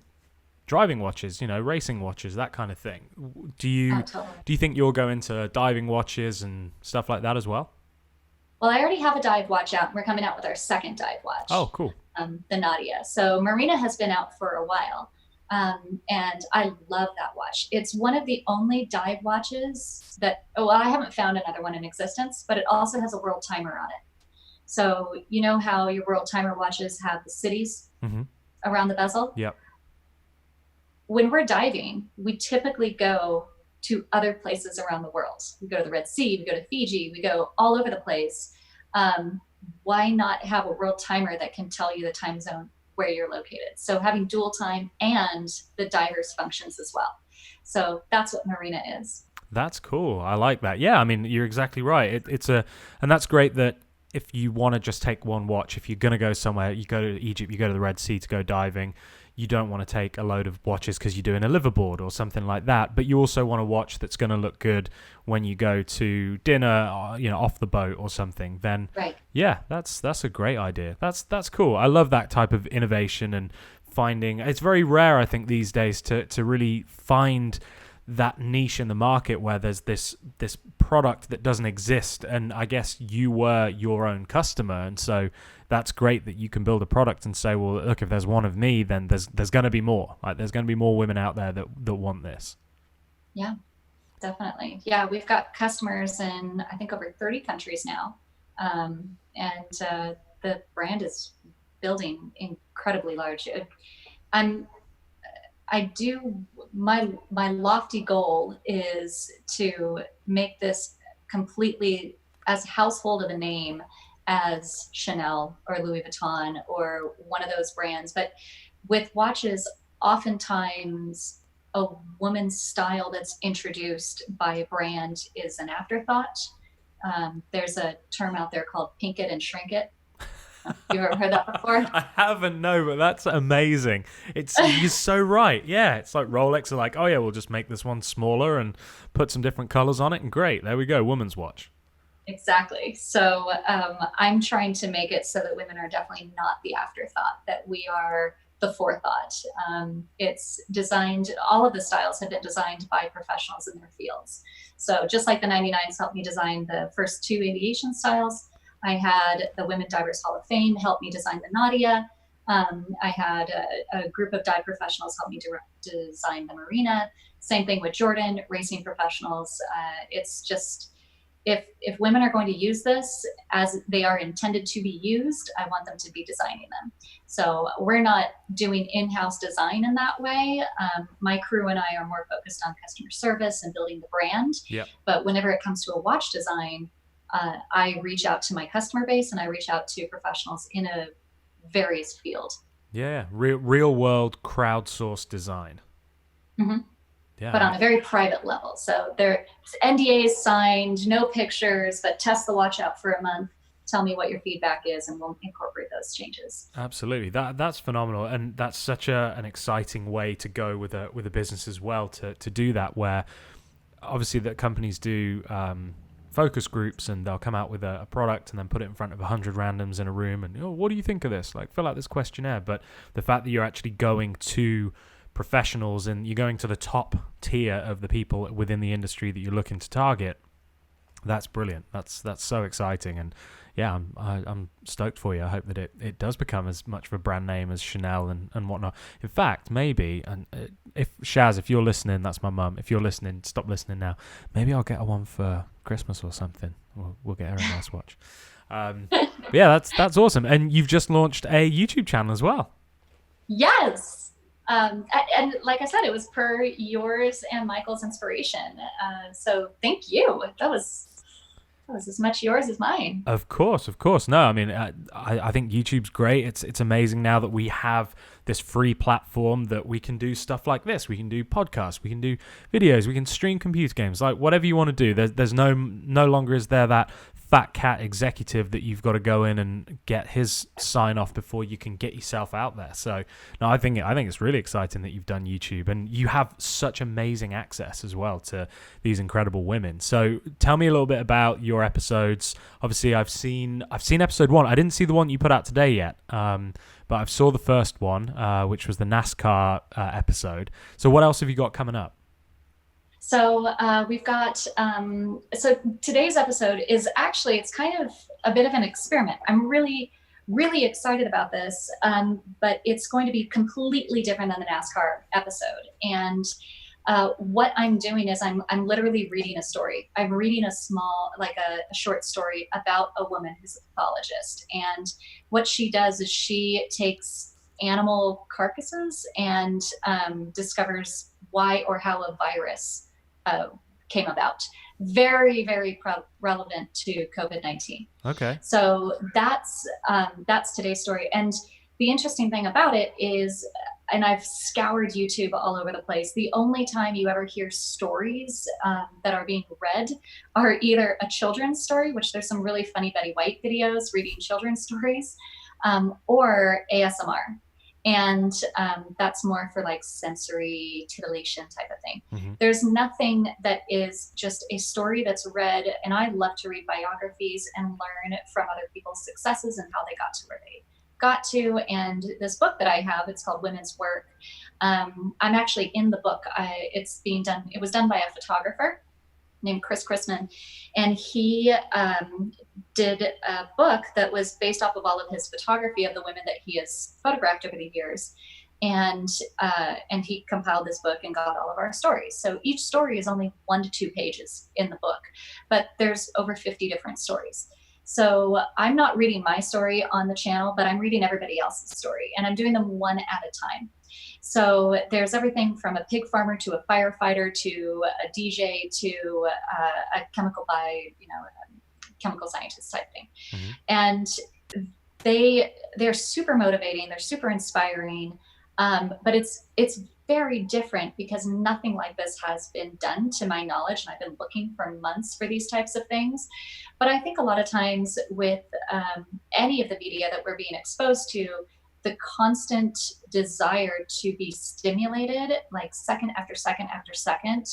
driving watches, racing watches, that kind of thing. Do you think you'll go into diving watches and stuff like that as well? Well, I already have a dive watch out. We're coming out with our second dive watch. Oh, cool. The Nadia. So Marina has been out for a while. And I love that watch. It's one of the only dive watches that, I haven't found another one in existence, but it also has a world timer on it. So you know how your world timer watches have the cities around the bezel? Yep. When we're diving, we typically go to other places around the world. We go to the Red Sea, we go to Fiji, we go all over the place. why not have a world timer that can tell you the time zone where you're located? So having dual time and the diverse functions as well. So that's what Marina is. That's cool. I like that. Yeah, I mean, you're exactly right. And that's great that if you want to just take one watch, if you're going to go somewhere, you go to Egypt, you go to the Red Sea to go diving, you don't want to take a load of watches because you're doing a liverboard or something like that. But you also want a watch that's going to look good when you go to dinner, off the boat or something. Then, right. Yeah, that's a great idea. That's cool. I love that type of innovation and finding. It's very rare, I think, these days to really find that niche in the market where there's this product that doesn't exist, and I guess you were your own customer, and so that's great that you can build a product and say, well, look, if there's one of me, then there's going to be more. Like, there's going to be more women out there that want this. Yeah, definitely. Yeah, we've got customers in I think over 30 countries now, and the brand is building incredibly large. My lofty goal is to make this completely as household of a name as Chanel or Louis Vuitton or one of those brands. But with watches, oftentimes a woman's style that's introduced by a brand is an afterthought. There's a term out there called pink it and shrink it. You ever heard that before? I haven't, no, but that's amazing. You're so right. Yeah, it's like Rolex are like, oh yeah, we'll just make this one smaller and put some different colors on it, and great, there we go, woman's watch. Exactly. So I'm trying to make it so that women are definitely not the afterthought, that we are the forethought. It's designed, all of the styles have been designed by professionals in their fields. So just like the 99s helped me design the first two aviation styles, I had the Women Divers Hall of Fame help me design the Nadia. I had a group of dive professionals help me design the Marina. Same thing with Jordan, racing professionals. It's just, if women are going to use this as they are intended to be used, I want them to be designing them. So we're not doing in-house design in that way. My crew and I are more focused on customer service and building the brand. Yep. But whenever it comes to a watch design, I reach out to my customer base and I reach out to professionals in a various field. Yeah, real world crowdsourced design. Mm-hmm. Yeah. But on a very private level. So there's NDAs signed, no pictures, but test the watch out for a month. Tell me what your feedback is, and we'll incorporate those changes. Absolutely, that's phenomenal, and that's such an exciting way to go with a business as well. To do that, where obviously that companies do focus groups, and they'll come out with a product and then put it in front of 100 randoms in a room, and what do you think of this? Like, fill out this questionnaire. But the fact that you're actually going to professionals and you're going to the top tier of the people within the industry that you're looking to target, that's brilliant. That's so exciting, and yeah, I'm stoked for you. I hope that it does become as much of a brand name as Chanel and whatnot. In fact, maybe, and if Shaz, if you're listening, that's my mum. If you're listening, stop listening now. Maybe I'll get her one for Christmas or something. We'll get her a nice watch. Yeah, that's awesome. And you've just launched a YouTube channel as well. Yes. And like I said, it was per yours and Michael's inspiration. So thank you. That was as much yours as mine. Of course. No, I mean, I think YouTube's great. It's amazing now that we have this free platform that we can do stuff like this. We can do podcasts, we can do videos, we can stream computer games, like whatever you want to do. There's no longer is there that fat cat executive that you've got to go in and get his sign off before you can get yourself out there. So no, I think it's really exciting that you've done YouTube, and you have such amazing access as well to these incredible women. So tell me a little bit about your episodes. Obviously, I've seen episode 1. I didn't see the one you put out today yet, but I saw the first one, which was the NASCAR episode. So what else have you got coming up? So we've got, so today's episode is actually, it's kind of a bit of an experiment. I'm really, really excited about this, but it's going to be completely different than the NASCAR episode. And what I'm doing is I'm literally reading a story. I'm reading a short story about a woman who's a pathologist. And what she does is she takes animal carcasses and discovers why or how a virus came about. very, very relevant to COVID-19. Okay. So that's today's story. And the interesting thing about it is, and I've scoured YouTube all over the place, the only time you ever hear stories that are being read are either a children's story, which there's some really funny Betty White videos reading children's stories, or ASMR. And that's more for like sensory titillation type of thing. Mm-hmm. There's nothing that is just a story that's read, and I love to read biographies and learn from other people's successes and how they got to where they got to. And this book that I have, it's called Women's Work. I'm actually in the book. It was done by a photographer named Chris Chrisman, and he did a book that was based off of all of his photography of the women that he has photographed over the years. And he compiled this book and got all of our stories. So each story is only 1 to 2 pages in the book, but there's over 50 different stories. So I'm not reading my story on the channel, but I'm reading everybody else's story, and I'm doing them one at a time. So there's everything from a pig farmer to a firefighter to a DJ to a chemical scientist type thing. Mm-hmm. And they're super motivating. They're super inspiring. But it's very different because nothing like this has been done to my knowledge. And I've been looking for months for these types of things. But I think a lot of times with any of the media that we're being exposed to, the constant desire to be stimulated, like second after second after second,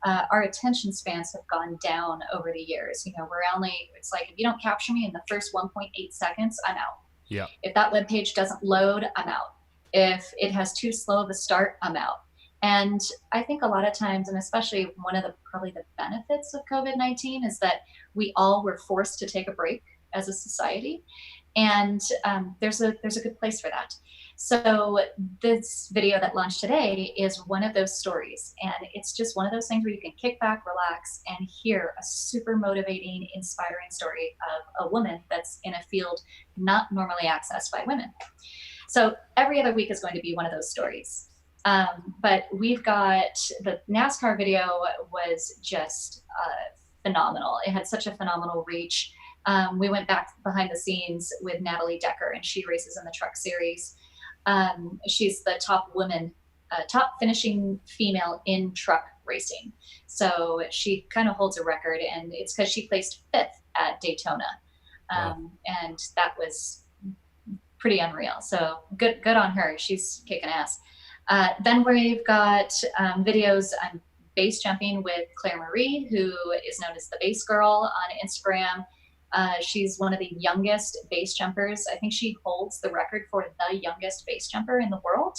our attention spans have gone down over the years. It's like, if you don't capture me in the first 1.8 seconds, I'm out. Yeah. If that web page doesn't load, I'm out. If it has too slow of a start, I'm out. And I think a lot of times, and especially one of probably the benefits of COVID-19 is that we all were forced to take a break as a society. And there's a good place for that. So this video that launched today is one of those stories. And it's just one of those things where you can kick back, relax, and hear a super motivating, inspiring story of a woman that's in a field not normally accessed by women. So every other week is going to be one of those stories. But we've got the NASCAR video was just phenomenal. It had such a phenomenal reach. We went back behind the scenes with Natalie Decker, and she races in the truck series. She's the top finishing female in truck racing. So she kind of holds a record, and it's because she placed 5th at Daytona. Wow. And that was pretty unreal. So good on her. She's kicking ass. Then we've got videos. I'm base jumping with Claire Marie, who is known as the Base Girl on Instagram. She's one of the youngest base jumpers. I think she holds the record for the youngest base jumper in the world.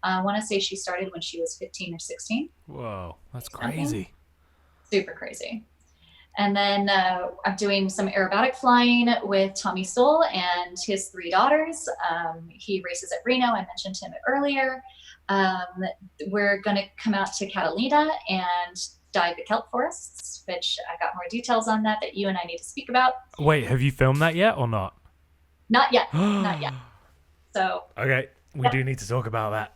I want to say she started when she was 15 or 16. Whoa, that's crazy. Super crazy. And then I'm doing some aerobatic flying with Tommy Stoll and his 3 daughters. He races at Reno. I mentioned him earlier. We're going to come out to Catalina and dive the kelp forests, which I got more details on that you and I need to speak about. Wait, have you filmed that yet or not? Not yet. Not yet. So okay, we do need to talk about that.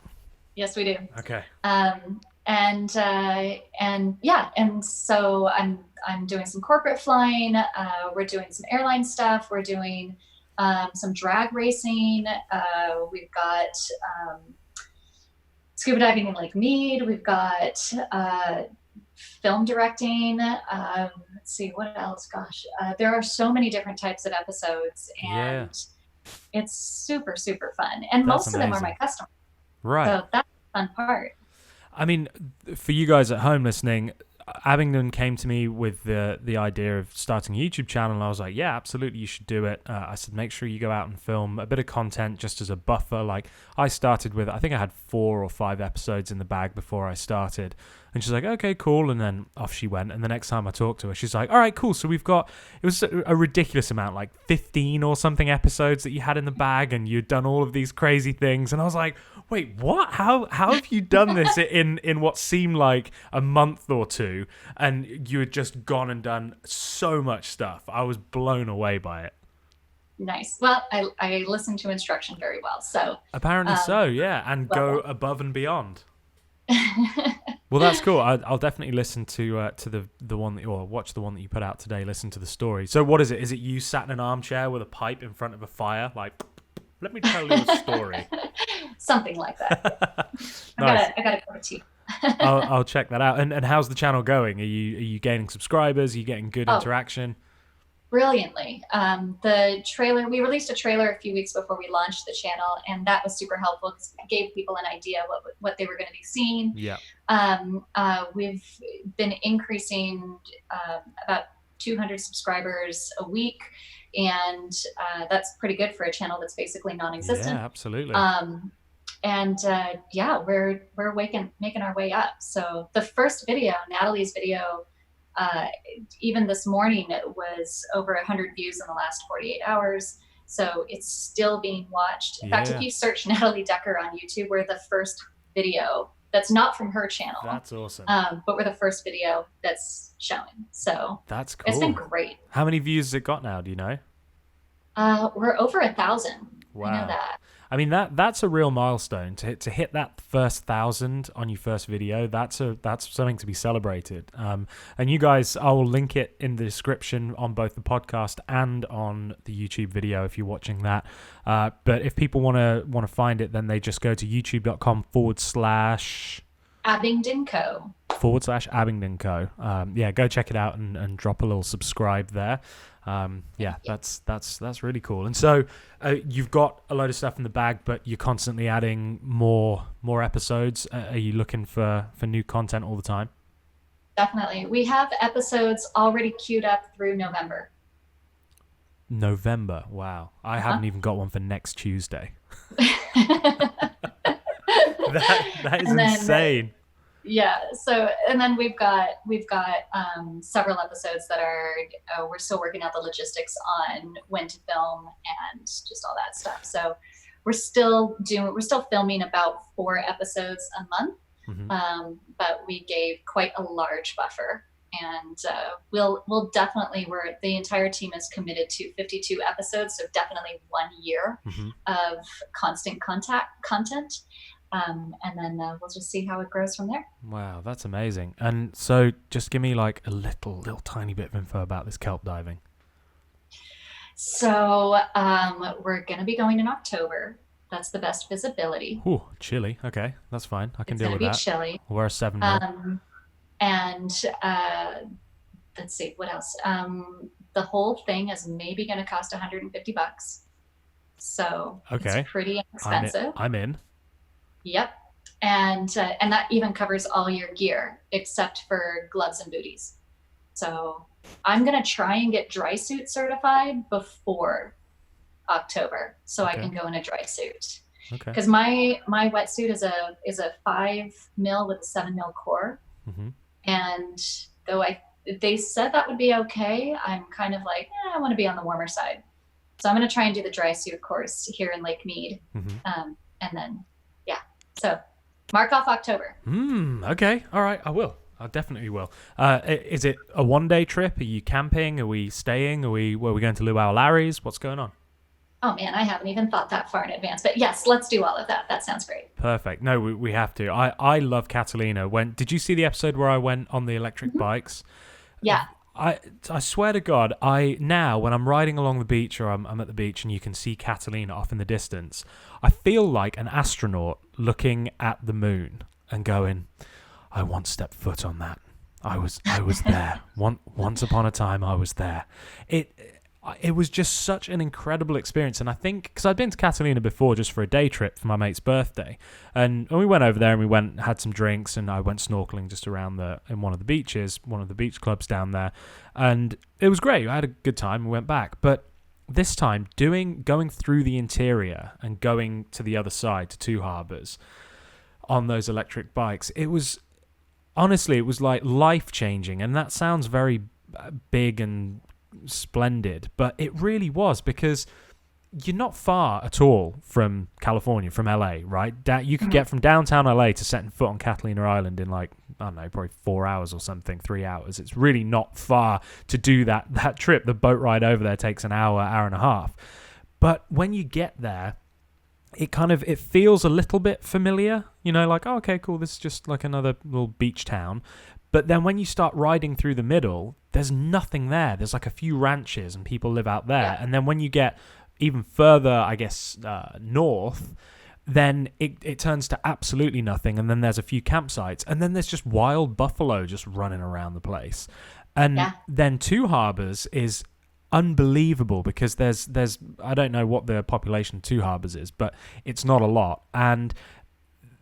Yes, we do. Okay. And so I'm doing some corporate flying. We're doing some airline stuff. We're doing some drag racing. We've got scuba diving in Lake Mead. We've got film directing. Let's see, what else? Gosh, there are so many different types of episodes, and it's super, super fun. And most of them are my customers. Right. So that's the fun part. I mean, for you guys at home listening, Abingdon came to me with the idea of starting a YouTube channel, and I was like, yeah, absolutely, you should do it. I said, make sure you go out and film a bit of content just as a buffer. Like, I started with, I think I had 4 or 5 episodes in the bag before I started. And she's like, okay, cool. And then off she went. And the next time I talked to her, she's like, all right, cool. So we've got, it was a ridiculous amount, like 15 or something episodes that you had in the bag, and you'd done all of these crazy things. And I was like, wait, what? How have you done this in what seemed like a month or 2? And you had just gone and done so much stuff. I was blown away by it. Nice. Well, I listen to instruction very well. So apparently so, yeah. And go above and beyond. Well, that's cool. I'll definitely listen to the one that, or watch the one that you put out today. Listen to the story. So what is it? Is it you sat in an armchair with a pipe in front of a fire, like, let me tell you a story? Something like that. Nice. I got a cup of tea. I'll check that out. And how's the channel going? Are you gaining subscribers? Are you getting good interaction? Brilliantly. The trailer, we released a trailer a few weeks before we launched the channel, and that was super helpful because it gave people an idea what they were going to be seeing. Yeah. We've been increasing about 200 subscribers a week, and that's pretty good for a channel that's basically non-existent. Yeah, absolutely. We're making our way up. So the first video, Natalie's video, even this morning, it was over 100 views in the last 48 hours. So it's still being watched. In fact, if you search Natalie Decker on YouTube, we're the first video that's not from her channel. That's awesome. But we're the first video that's showing. So that's cool. It's been great. How many views has it got now? Do you know? We're over 1,000. Wow. I know that. I mean, that's a real milestone to hit that first 1,000 on your first video. That's something to be celebrated. And you guys, I will link it in the description on both the podcast and on the YouTube video if you're watching that. But if people want to find it, then they just go to youtube.com/ Abingdon Co. / Abingdon Co. Go check it out and drop a little subscribe there. That's really cool. And so you've got a load of stuff in the bag, but you're constantly adding more episodes. Are you looking for new content all the time? Definitely. We have episodes already queued up through November. Wow. I haven't even got one for next Tuesday. That is insane. So, and then we've got several episodes that are we're still working out the logistics on when to film and just all that stuff. So we're still filming about 4 episodes a month. Mm-hmm. But we gave quite a large buffer, and we'll definitely, the entire team is committed to 52 episodes, so definitely 1 year of constant content. And then we'll just see how it grows from there. Wow, that's amazing. And so just give me like a little tiny bit of info about this kelp diving. So we're going to be going in October. That's the best visibility. Ooh, chilly. Okay, that's fine. I can deal with that. It's going to be chilly. We'll wear a 7 mil. And let's see, what else? The whole thing is maybe going to cost $150. So it's pretty expensive. I'm in. Yep. And that even covers all your gear except for gloves and booties. So I'm going to try and get dry suit certified before October so I can go in a dry suit. Okay. Because my wetsuit is a 5 mil with a 7 mil core. Mm-hmm. And though they said that would be okay, I'm kind of like, I want to be on the warmer side. So I'm going to try and do the dry suit course here in Lake Mead. Mm-hmm. And then, so mark off October. Okay. All right. I will. I definitely will. Is it a 1-day trip? Are you camping? Are we staying? Were we going to Luau Larry's? What's going on? Oh man, I haven't even thought that far in advance, but yes, let's do all of that. That sounds great. Perfect. No, we have to. I love Catalina. Did you see the episode where I went on the electric bikes? Yeah. I swear to God, now when I'm riding along the beach or I'm at the beach and you can see Catalina off in the distance, I feel like an astronaut looking at the moon and going, I once stepped foot on that. I was there. Once upon a time, I was there. It was just such an incredible experience. And I think, because I'd been to Catalina before just for a day trip for my mate's birthday. And we went over there and had some drinks, and I went snorkeling just around in one of the beaches, one of the beach clubs down there. And it was great. I had a good time. We went back. But this time, going through the interior and going to the other side, to Two Harbors, on those electric bikes, it was like life-changing. And that sounds very big and splendid, but it really was, because you're not far at all from California, from LA, right? You could get from downtown LA to setting foot on Catalina Island in like, I don't know, probably 4 hours or something, 3 hours. It's really not far to do that trip. The boat ride over there takes an hour and a half. But when you get there, it feels a little bit familiar, like, oh, okay, cool, this is just like another little beach town. But then when you start riding through the middle, there's nothing there. There's like a few ranches and people live out there. Yeah. And then when you get even further, I guess, north, then it turns to absolutely nothing. And then there's a few campsites. And then there's just wild buffalo just running around the place. And then Two Harbors is unbelievable because there's I don't know what the population of Two Harbors is, but it's not a lot. And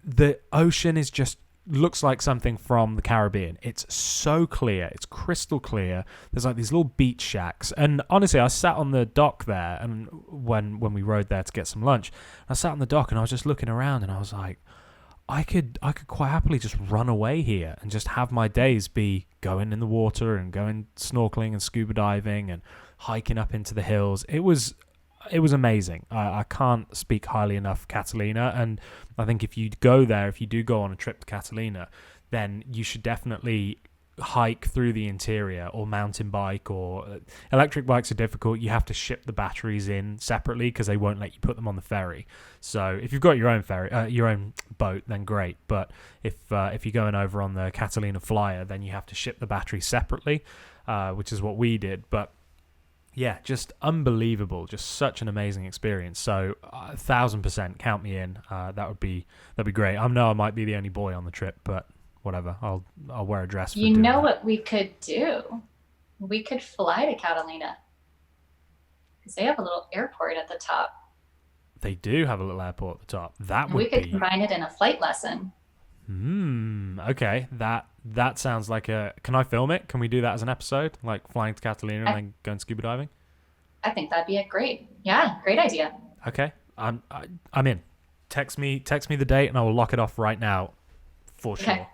the ocean is just looks like something from the Caribbean. It's so clear. It's crystal clear. There's like these little beach shacks. And honestly, I sat on the dock there, and when we rode there to get some lunch, I sat on the dock and I was just looking around and I was like, I could quite happily just run away here and just have my days be going in the water and going snorkeling and scuba diving and hiking up into the hills. It was amazing. I can't speak highly enough of Catalina, and I think if you do go on a trip to Catalina, then you should definitely hike through the interior or mountain bike. Or electric bikes are difficult. You have to ship the batteries in separately because they won't let you put them on the ferry. So if you've got your own boat, then great. But if you're going over on the Catalina Flyer, then you have to ship the battery separately, which is what we did. But yeah, just unbelievable. Just such an amazing experience. So 1,000% count me in. That'd be great. I know I might be the only boy on the trip, but whatever. I'll wear a dress. You know what we could do? We could fly to Catalina because they have a little airport at the top. They do have a little airport at the top. We could combine it in a flight lesson. Okay. That sounds like a... Can I film it? Can we do that as an episode? Like flying to Catalina and then going scuba diving? I think that'd be great idea. Okay. I'm in. Text me the date and I will lock it off right now for sure. Okay.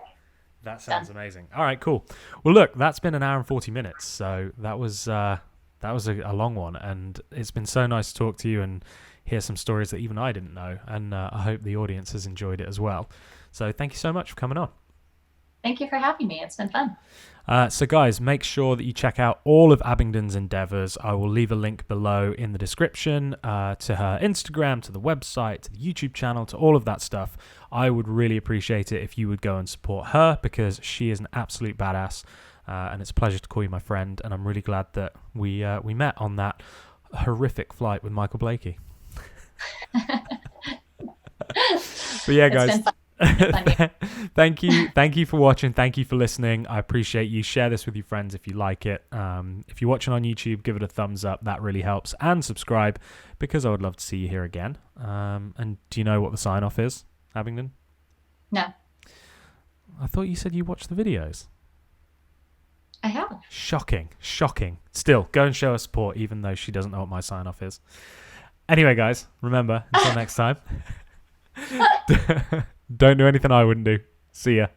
That sounds amazing. All right, cool. Well, look, that's been an hour and 40 minutes. So that was a long one, and it's been so nice to talk to you and hear some stories that even I didn't know. And I hope the audience has enjoyed it as well. So thank you so much for coming on. Thank you for having me. It's been fun. So guys, make sure that you check out all of Abingdon's endeavors. I will leave a link below in the description to her Instagram, to the website, to the YouTube channel, to all of that stuff. I would really appreciate it if you would go and support her because she is an absolute badass. And it's a pleasure to call you my friend. And I'm really glad that we met on that horrific flight with Michael Blakey. But yeah, guys. Thank you for watching. Thank you for listening. I appreciate you. Share this with your friends if you like it. If you're watching on YouTube, give it a thumbs up. That really helps. And subscribe because I would love to see you here again. And do you know what the sign off is, Abingdon? No. I thought you said you watched the videos. I have. Shocking. Still, go and show her support even though she doesn't know what my sign off is. Anyway, guys, remember, until next time. Don't do anything I wouldn't do. See ya.